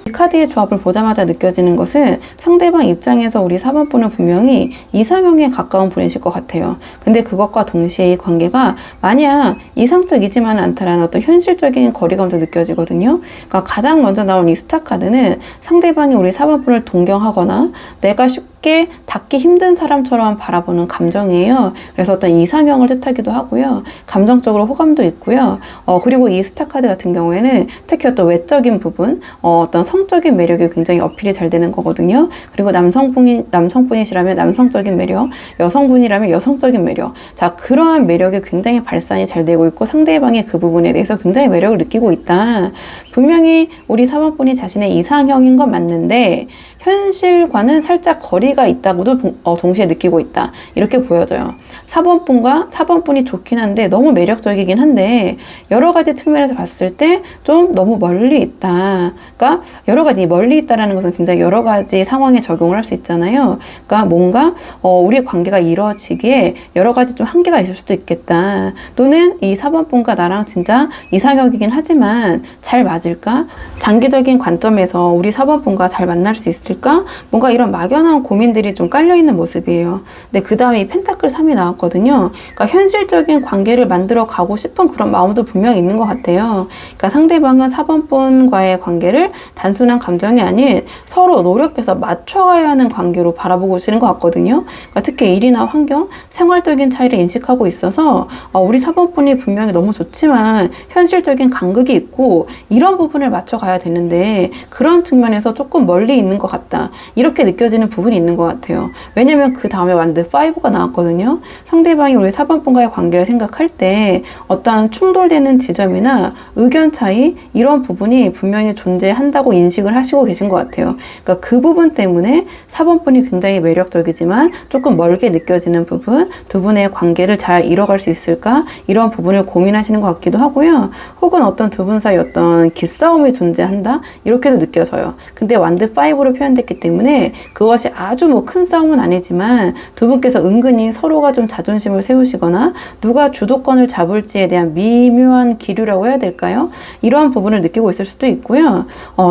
이 카드의 조합을 보자마자 느껴지는 것은 상대방 입장에서 우리 4번 분은 분명히 이상형에 가까운 분이실 것 같아요. 근데 그것과 동시에 이 관계가 마냥 이상적이지만은 않다라는 어떤 현실적인 거리감도 느껴지거든요. 그러니까 가장 먼저 나온 이 스타 카드는 상대방이 우리 4번 분을 동경하거나 내가 쉽게 닿기 힘든 사람처럼 바라보는 감정이에요. 그래서 어떤 이상형을 뜻하기도 하고요. 감정적으로 호감도 있고요. 그리고 이 스타 카드 같은 경우에는 특히 어떤 외적인 부분, 어떤 성적인 매력이 굉장히 어필이 잘 되는 거거든요. 그리고 남성분이시라면 남성적인 매력, 여성분이라면 여성적인 매력. 자, 그러한 매력이 굉장히 발산이 잘 되고 있고 상대방이 그 부분에 대해서 굉장히 매력을 느끼고 있다. 분명히 우리 4번분이 자신의 이상형인 건 맞는데 현실과는 살짝 거리가 있다고도 동시에 느끼고 있다. 이렇게 보여져요. 4번분이 좋긴 한데 너무 매력적이긴 한데 여러 가지 측면에서 봤을 때 좀 너무 멀리 있다. 그러니까 여러 가지 멀리 있다라는 것은 굉장히 여러 가지 상황에 적용을 할 수 있잖아요. 그러니까 뭔가 우리의 관계가 이루어지기에 여러 가지 좀 한계가 있을 수도 있겠다. 또는 이 4번분과 나랑 진짜 이상형이긴 하지만 잘 맞을까? 장기적인 관점에서 우리 4번분과 잘 만날 수 있을까? 뭔가 이런 막연한 고민들이 좀 깔려있는 모습이에요. 근데 그 다음에 이 펜타클 3이 나왔거든요. 그러니까 현실적인 관계를 만들어 가고 싶은 그런 마음도 분명히 있는 것 같아요. 그러니까 상대방은 4번분과의 관계를 단순한 감정이 아닌 서로 노력해서 맞춰가야 하는 관계로 바라보고 계시는 것 같거든요. 그러니까 특히 일이나 환경, 생활적인 차이를 인식하고 있어서 우리 4번분이 분명히 너무 좋지만 현실적인 간극이 있고 이런 부분을 맞춰가야 되는데 그런 측면에서 조금 멀리 있는 것 같다. 이렇게 느껴지는 부분이 있는 것 같아요. 왜냐면 그 다음에 완드 5가 나왔거든요. 상대방이 우리 4번분과의 관계를 생각할 때 어떠한 충돌되는 지점이나 의견 차이 이런 부분이 분명히 존재한다고 인식을 하시고 계신 것 같아요. 그러니까 그 부분 때문에 4번분이 굉장히 매력적이지만 조금 멀게 느껴지는 부분, 두 분의 관계를 잘 이뤄갈 수 있을까? 이런 부분을 고민하시는 것 같기도 하고요. 혹은 어떤 두 분 사이 어떤 기싸움이 존재한다? 이렇게도 느껴져요. 근데 완드 5로 표현됐기 때문에 그것이 아주 뭐 큰 싸움은 아니지만 두 분께서 은근히 서로가 좀 자존심을 세우시거나 누가 주도권을 잡을지에 대한 미묘한 기류라고 해야 될까요? 이러한 부분을 느끼고 있을 수도 있고요.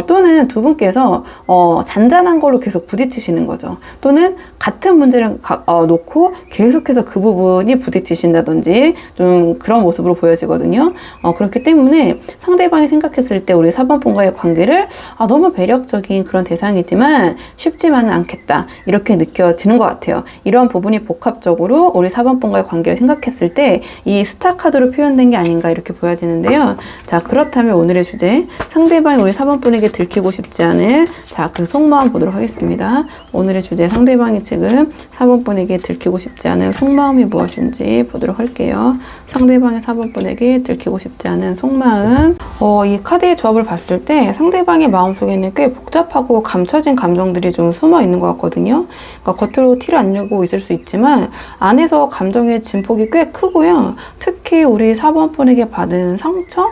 또는 두 분께서 잔잔한 걸로 계속 부딪히시는 거죠. 또는 같은 문제를 놓고 계속해서 그 부분이 부딪히신다든지 좀 그런 모습으로 보여지거든요. 그렇기 때문에 상대방이 생각했을 때 우리 4번분과의 관계를 너무 매력적인 그런 대상이지만 있지만 쉽지만은 않겠다. 이렇게 느껴지는 것 같아요. 이런 부분이 복합적으로 우리 4번 분과의 관계를 생각했을 때 이 스타 카드로 표현된 게 아닌가 이렇게 보여지는데요. 자, 그렇다면 오늘의 주제, 상대방이 우리 4번 분에게 들키고 싶지 않은 그 속마음 보도록 하겠습니다. 오늘의 주제, 상대방이 지금 4번 분에게 들키고 싶지 않은 속마음이 무엇인지 보도록 할게요. 상대방의 4번 분에게 들키고 싶지 않은 속마음. 이 카드의 조합을 봤을 때 상대방의 마음속에는 꽤 복잡하고 감춰진 감정들이 좀 숨어 있는 것 같거든요. 그러니까 겉으로 티를 안 내고 있을 수 있지만 안에서 감정의 진폭이 꽤 크고요. 특히 우리 4번 분에게 받은 상처?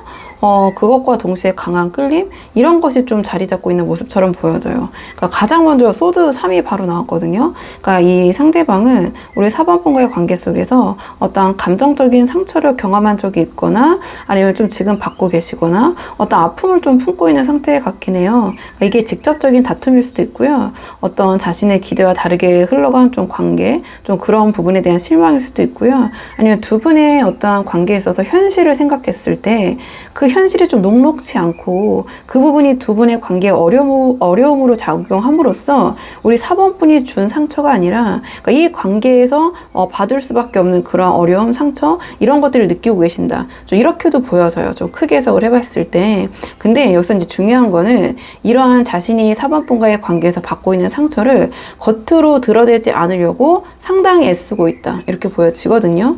그것과 동시에 강한 끌림? 이런 것이 좀 자리 잡고 있는 모습처럼 보여져요. 그러니까 가장 먼저 소드 3이 바로 나왔거든요. 그러니까 이 상대방은 우리 4번 분과의 관계 속에서 어떤 감정적인 상처를 경험한 적이 있거나 아니면 좀 지금 받고 계시거나 어떤 아픔을 좀 품고 있는 상태 같긴 해요. 그러니까 이게 직접적인 다툼일 수도 있고요. 어떤 자신의 기대와 다르게 흘러간 좀 관계, 좀 그런 부분에 대한 실망일 수도 있고요. 아니면 두 분의 어떤 관계에 있어서 현실을 생각했을 때 그 현실이 좀 녹록치 않고 그 부분이 두 분의 관계에 어려움으로 작용함으로써 우리 4번 분이 준 상처가 아니라 그러니까 이 관계에서 받을 수밖에 없는 그런 어려움, 상처 이런 것들을 느끼고 계신다. 좀 이렇게도 보여져요. 좀 크게 해석을 해봤을 때. 근데 여기서 이제 중요한 거는 이러한 자신이 4번 분과의 관계에서 받고 있는 상처를 겉으로 드러내지 않으려고 상당히 애쓰고 있다. 이렇게 보여지거든요.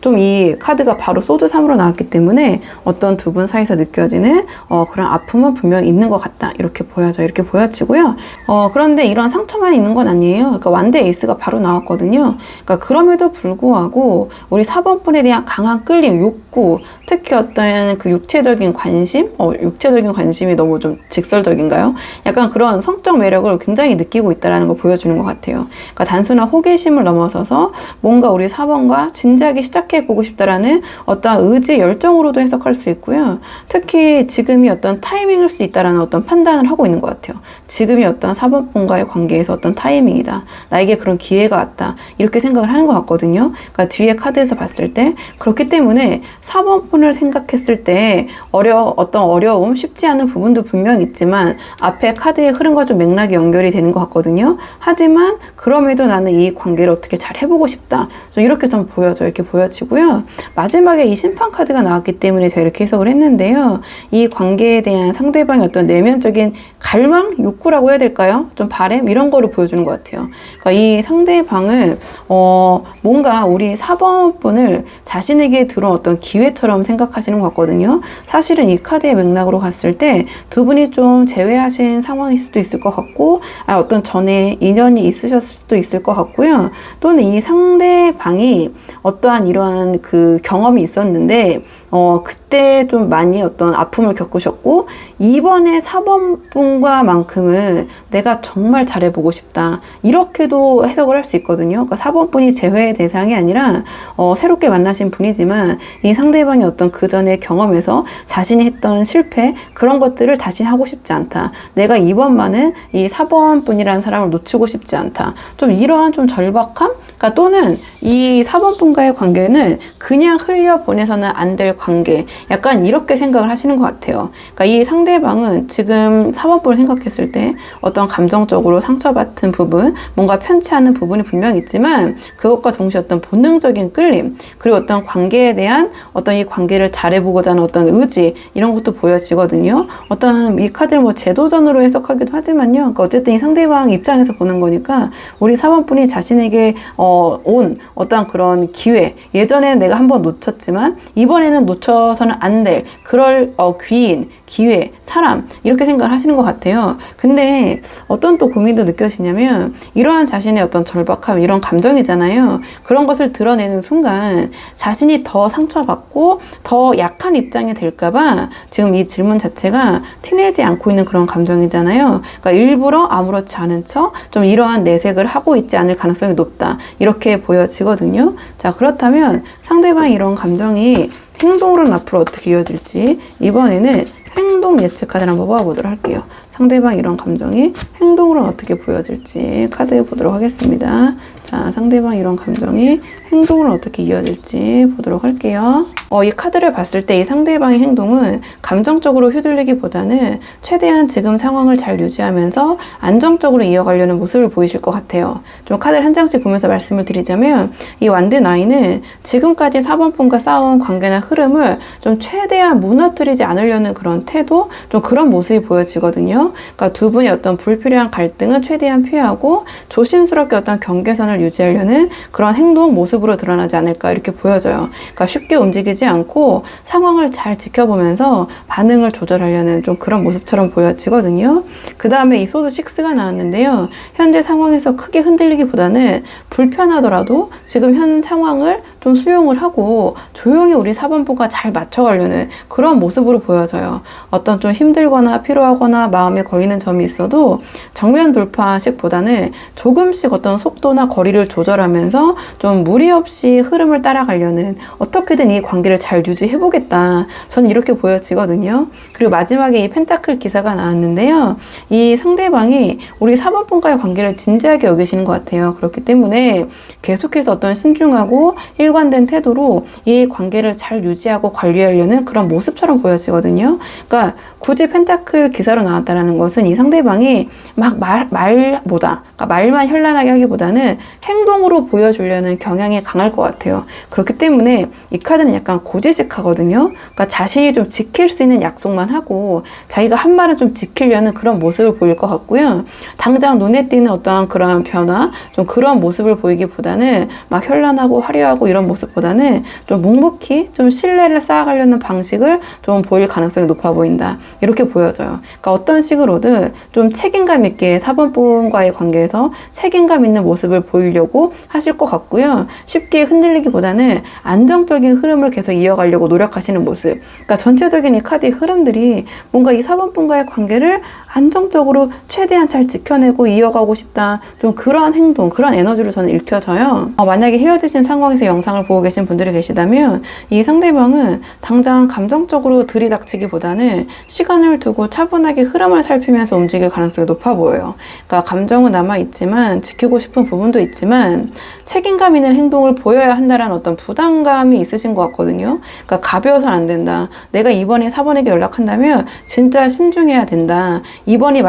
좀 이 카드가 바로 소드 3으로 나왔기 때문에 어떤 두 분 사이에서 느껴지는 그런 아픔은 분명히 있는 것 같다. 이렇게 보여져. 이렇게 보여지고요. 그런데 이런 상처만 있는 건 아니에요. 그러니까 완대 에이스가 바로 나왔거든요. 그러니까 그럼에도 불구하고 우리 4번 분에 대한 강한 끌림, 욕구, 특히 어떤 그 육체적인 관심? 육체적인 관심이 너무 좀 직설적인가요? 약간 그런 성적 매력을 굉장히 느끼고 있다는 걸 보여주는 것 같아요. 그러니까 단순한 호기심을 넘어서서 뭔가 우리 4번과 진지하게 시작해보고 싶다라는 어떤 의지, 열정으로도 해석할 수 있고요. 특히 지금이 어떤 타이밍일 수 있다라는 어떤 판단을 하고 있는 것 같아요. 지금이 어떤 4번 분과의 관계에서 어떤 타이밍이다. 나에게 그런 기회가 왔다. 이렇게 생각을 하는 것 같거든요. 그러니까 뒤에 카드에서 봤을 때 그렇기 때문에 4번 분을 생각했을 때 어떤 어려움, 쉽지 않은 부분도 분명 있지만 앞에 카드의 흐름과 좀 맥락이 연결이 되는 것 같거든요. 하지만 그럼에도 나는 이 관계를 어떻게 잘 해보고 싶다. 좀 이렇게 좀 보여져. 이렇게 보여지고요. 마지막에 이 심판 카드가 나왔기 때문에 제가 이렇게 해석을 했는데요. 이 관계에 대한 상대방의 어떤 내면적인 갈망? 욕구라고 해야 될까요? 좀 바램? 이런 거를 보여주는 것 같아요. 그러니까 이 상대방은 뭔가 우리 4번 분을 자신에게 들어온 어떤 기회처럼 생각하시는 것 같거든요. 사실은 이 카드의 맥락으로 갔을 때 두 분이 좀 재회하신 상황일 수도 있을 것 같고 어떤 전에 인연이 있으셨을 수도 있을 것 같고요. 또는 이 상대방이 어떠한 이러한 그 경험이 있었는데 그때 좀 많이 어떤 아픔을 겪으셨고 이번에 4번 분과만큼은 내가 정말 잘해보고 싶다. 이렇게도 해석을 할 수 있거든요. 그러니까 4번 분이 재회의 대상이 아니라 새롭게 만나신 분이지만 이 상대방이 어떤 그 전에 경험에서 자신이 했던 실패 그런 것들을 다시 하고 싶지 않다. 내가 이번만은 이 4번 분이라는 사람을 놓치고 싶지 않다. 좀 이러한 좀 절박함? 그러니까 또는 이 4번 분과의 관계는 그냥 흘려보내서는 안 될 관계. 약간 이렇게 생각을 하시는 것 같아요. 그러니까 이 상대방은 지금 4번 분을 생각했을 때 어떤 감정적으로 상처받은 부분, 뭔가 편치 않은 부분이 분명히 있지만 그것과 동시에 어떤 본능적인 끌림, 그리고 어떤 관계에 대한 어떤 이 관계를 잘해보고자 하는 어떤 의지, 이런 것도 보여지거든요. 어떤 이 카드를 뭐 제도전으로 해석하기도 하지만요. 그러니까 어쨌든 이 상대방 입장에서 보는 거니까 우리 4번 분이 자신에게 온 어떤 그런 기회, 예전에 내가 한번 놓쳤지만 이번에는 놓쳐서는 안 될 그럴 귀인, 기회, 사람 이렇게 생각을 하시는 것 같아요. 근데 어떤 또 고민도 느껴지냐면 이러한 자신의 어떤 절박함, 이런 감정이잖아요. 그런 것을 드러내는 순간 자신이 더 상처받고 더 약한 입장이 될까봐 지금 이 질문 자체가 티내지 않고 있는 그런 감정이잖아요. 그러니까 일부러 아무렇지 않은 척 좀 이러한 내색을 하고 있지 않을 가능성이 높다. 이렇게 보여지거든요. 자, 그렇다면 상대방의 이런 감정이 행동으로는 앞으로 어떻게 이어질지 이번에는 행동 예측 카드를 한번 뽑아보도록 할게요. 상대방 이런 감정이 행동으로는 어떻게 보여질지 카드 보도록 하겠습니다. 자, 상대방 이런 감정이 행동으로 어떻게 이어질지 보도록 할게요. 이 카드를 봤을 때 이 상대방의 행동은 감정적으로 휘둘리기보다는 최대한 지금 상황을 잘 유지하면서 안정적으로 이어가려는 모습을 보이실 것 같아요. 좀 카드를 한 장씩 보면서 말씀을 드리자면 이 완드 나인은 지금까지 4번 분과 싸운 관계나 흐름을 좀 최대한 무너뜨리지 않으려는 그런 태도, 좀 그런 모습이 보여지거든요. 그러니까 두 분의 어떤 불필요한 갈등은 최대한 피하고 조심스럽게 어떤 경계선을 유지하려는 그런 행동 모습으로 드러나지 않을까 이렇게 보여져요. 그러니까 쉽게 움직이지 않고 상황을 잘 지켜보면서 반응을 조절하려는 좀 그런 모습처럼 보여지거든요. 그 다음에 이 소드 6가 나왔는데요. 현재 상황에서 크게 흔들리기보다는 불편하더라도 지금 현 상황을 좀 수용을 하고 조용히 우리 4번부가 잘 맞춰가려는 그런 모습으로 보여져요. 어떤 좀 힘들거나 필요하거나 마음에 걸리는 점이 있어도 정면 돌파식보다는 조금씩 어떤 속도나 거리를 조절하면서 좀 무리 없이 흐름을 따라가려는, 어떻게든 이 관계를 잘 유지해보겠다, 저는 이렇게 보여지거든요. 그리고 마지막에 이 펜타클 기사가 나왔는데요. 이 상대방이 우리 4번 분과의 관계를 진지하게 여기시는 것 같아요. 그렇기 때문에 계속해서 어떤 신중하고 일관된 태도로 이 관계를 잘 유지하고 관리하려는 그런 모습처럼 보여지거든요. 그러니까 굳이 펜타클 기사로 나왔다는 것은 이 상대방이 막 말보다, 그러니까 말만 현란하게 하기보다는 행동으로 보여주려는 경향이 강할 것 같아요. 그렇기 때문에 이 카드는 약간 고지식하거든요. 그러니까 자신이 좀 지킬 수 있는 약속만 하고 자기가 한 말은 좀 지키려는 그런 모습을 보일 것 같고요. 당장 눈에 띄는 어떠한 그런 변화, 좀 그런 모습을 보이기보다는 막 현란하고 화려하고 이런 모습보다는 좀 묵묵히 좀 신뢰를 쌓아가려는 방식을 좀 보일 가능성이 높아 보인다, 이렇게 보여져요. 그러니까 어떤 식으로든 좀 책임감 있게 4번 분과의 관계에서 책임감 있는 모습을 보이려고 하실 것 같고요. 쉽게 흔들리기보다는 안정적인 흐름을 계속 이어가려고 노력하시는 모습. 그러니까 전체적인 이 카드의 흐름들이 뭔가 이 4번 분과의 관계를 안정적으로 최대한 잘 지켜내고 이어가고 싶다, 좀 그런 행동, 그런 에너지로 저는 읽혀져요. 만약에 헤어지신 상황에서 영상을 보고 계신 분들이 계시다면 이 상대방은 당장 감정적으로 들이닥치기보다는 시간을 두고 차분하게 흐름을 살피면서 움직일 가능성이 높아 보여요. 그러니까 감정은 남아있지만 지키고 싶은 부분도 있지만 책임감 있는 행동을 보여야 한다는 어떤 부담감이 있으신 것 같거든요. 그러니까 가벼워서는 안 된다. 내가 이번에 4번에게 연락한다면 진짜 신중해야 된다. 이번이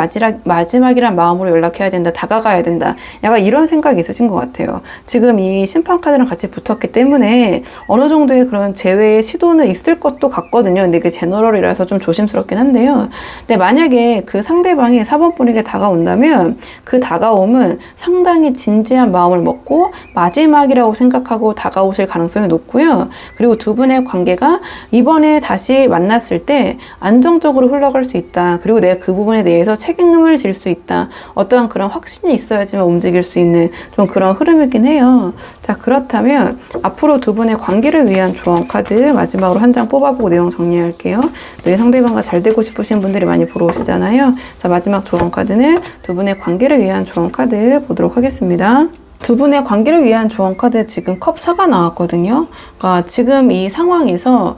마지막이란 마음으로 연락해야 된다. 다가가야 된다. 약간 이런 생각이 있으신 것 같아요. 지금 이 심판 카드랑 같이 붙었기 때문에 어느 정도의 그런 제외의 시도는 있을 것도 같거든요. 근데 이게 제너럴이라서 좀 조심스럽긴 한데요. 근데 만약에 그 상대방이 4번 분에게 다가온다면 그 다가옴은 상당히 진지한 마음을 먹고 마지막이라고 생각하고 다가오실 가능성이 높고요. 그리고 두 분의 관계가 이번에 다시 만났을 때 안정적으로 흘러갈 수 있다. 그리고 내가 그 부분에 대해서 책임을 질 수 있다. 어떠한 그런 확신이 있어야지만 움직일 수 있는 좀 그런 흐름이긴 해요. 자, 그렇다면 앞으로 두 분의 관계를 위한 조언 카드 마지막으로 한 장 뽑아보고 내용 정리할게요. 내 상대방과 잘 되고 싶으신 분들이 많이 보러 오시잖아요. 자, 마지막 조언 카드는 두 분의 관계를 위한 조언 카드 보도록 하겠습니다. 두 분의 관계를 위한 조언 카드 지금 컵 4가 나왔거든요. 그러니까 지금 이 상황에서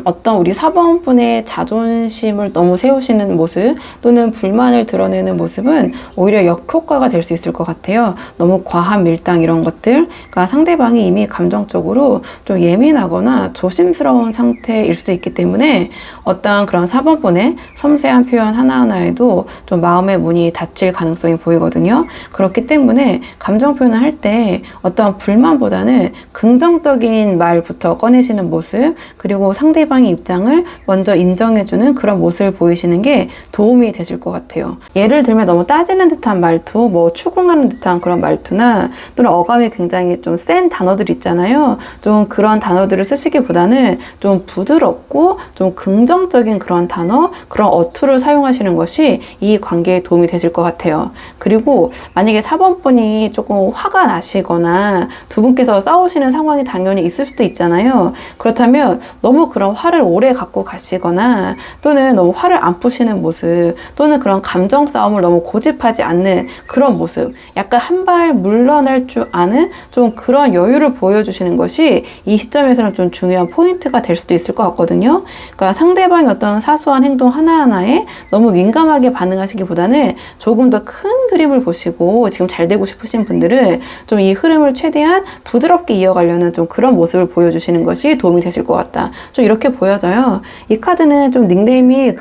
어떤 우리 4번 분의 자존심을 너무 세우시는 모습 또는 불만을 드러내는 모습은 오히려 역효과가 될 수 있을 것 같아요. 너무 과한 밀당 이런 것들. 그러니까 상대방이 이미 감정적으로 좀 예민하거나 조심스러운 상태일 수도 있기 때문에 어떤 그런 4번 분의 섬세한 표현 하나하나에도 좀 마음의 문이 닫힐 가능성이 보이거든요. 그렇기 때문에 감정 표현을 할 때 어떤 불만보다는 긍정적인 말부터 꺼내시는 모습, 그리고 상대방의 입장을 먼저 인정해주는 그런 모습을 보이시는 게 도움이 되실 것 같아요. 예를 들면 너무 따지는 듯한 말투, 뭐 추궁하는 듯한 그런 말투나 또는 어감이 굉장히 좀 센 단어들 있잖아요. 좀 그런 단어들을 쓰시기보다는 좀 부드럽고 좀 긍정적인 그런 단어, 그런 어투를 사용하시는 것이 이 관계에 도움이 되실 것 같아요. 그리고 만약에 4번 분이 조금 화가 나시거나 두 분께서 싸우시는 힘드시는 상황이 당연히 있을 수도 있잖아요. 그렇다면 너무 그런 화를 오래 갖고 가시거나 또는 너무 화를 안 푸시는 모습 또는 그런 감정 싸움을 너무 고집하지 않는 그런 모습, 약간 한 발 물러날 줄 아는 좀 그런 여유를 보여주시는 것이 이 시점에서는 좀 중요한 포인트가 될 수도 있을 것 같거든요. 그러니까 상대방의 어떤 사소한 행동 하나하나에 너무 민감하게 반응하시기보다는 조금 더 큰 그림을 보시고 지금 잘 되고 싶으신 분들은 좀 이 흐름을 최대한 부드럽게 이어가려는 좀 그런 모습을 보여주시는 것이 도움이 되실 것 같다. 좀 이렇게 보여져요. 이 카드는 좀 닉네임이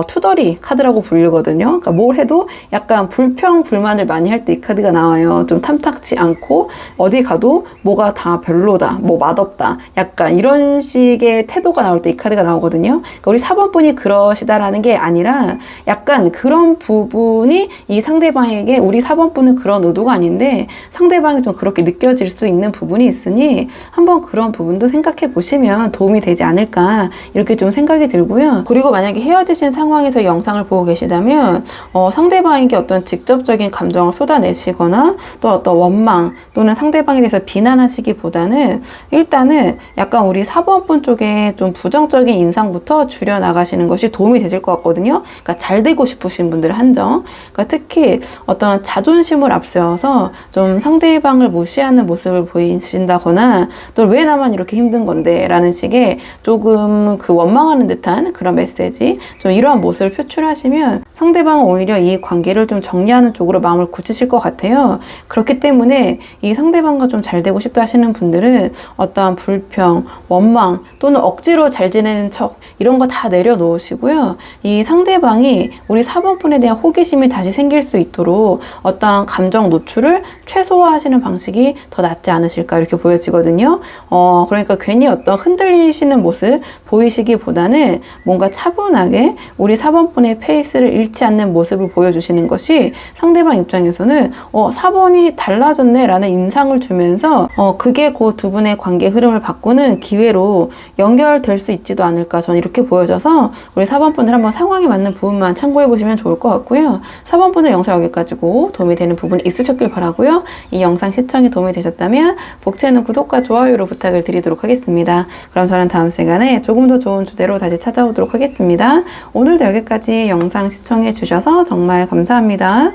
투덜이 카드라고 부르거든요. 그러니까 뭘 해도 약간 불평, 불만을 많이 할 때 이 카드가 나와요. 좀 탐탁치 않고 어디 가도 뭐가 다 별로다, 뭐 맛없다, 약간 이런 식의 태도가 나올 때 이 카드가 나오거든요. 그러니까 우리 4번 분이 그러시다라는 게 아니라 약간 그런 부분이 이 상대방에게 우리 4번 분은 그런 의도가 아닌데 상대방이 좀 그렇게 느껴질 수 있는 부분이 있으니 한번 그런 부분도 생각해 보시면 도움이 되지 않을까 이렇게 좀 생각이 들고요. 그리고 만약에 헤어지신 상황에서 영상을 보고 계시다면 상대방에게 어떤 직접적인 감정을 쏟아내시거나 또 어떤 원망 또는 상대방에 대해서 비난하시기보다는 일단은 약간 우리 4번 분 쪽에 좀 부정적인 인상부터 줄여나가시는 것이 도움이 되실 것 같거든요. 그러니까 잘 되고 싶으신 분들 한정. 그러니까 특히 어떤 자존심을 앞세워서 좀 상대방을 무시하는 모습을 보이신다거나 또 왜 나만 이렇게 힘든 건데 라는 식의 조금 그 원망하는 듯한 그런 메시지, 좀 이러한 모습을 표출하시면 상대방은 오히려 이 관계를 좀 정리하는 쪽으로 마음을 굳히실 것 같아요. 그렇기 때문에 이 상대방과 좀 잘 되고 싶다 하시는 분들은 어떠한 불평, 원망 또는 억지로 잘 지내는 척 이런 거 다 내려놓으시고요. 이 상대방이 우리 4번 분에 대한 호기심이 다시 생길 수 있도록 어떠한 감정 노출을 최소화하시는 방식이 더 낫지 않으실까 이렇게 보여지거든요. 그러니까 괜히 어떤 흔들리시는 모습 보이시기보다는 뭔가 차분하게 우리 4번 분의 페이스를 잃지 않는 모습을 보여주시는 것이 상대방 입장에서는 4번이 달라졌네 라는 인상을 주면서 그게 그 두 분의 관계 흐름을 바꾸는 기회로 연결될 수 있지도 않을까 저는 이렇게 보여져서 우리 4번 분들 한번 상황에 맞는 부분만 참고해 보시면 좋을 것 같고요. 4번 분들 영상 여기까지고 도움이 되는 부분이 있으셨길 바라고요. 이 영상 시청이 도움이 되셨다면 복채는 구독과 좋아요로 부탁을 드리도록 하겠습니다. 그럼 저는 다음 시간에 조금 더 좋은 주제로 다시 찾아오도록 하겠습니다. 오늘도 여기까지 영상 시청해 주셔서 정말 감사합니다.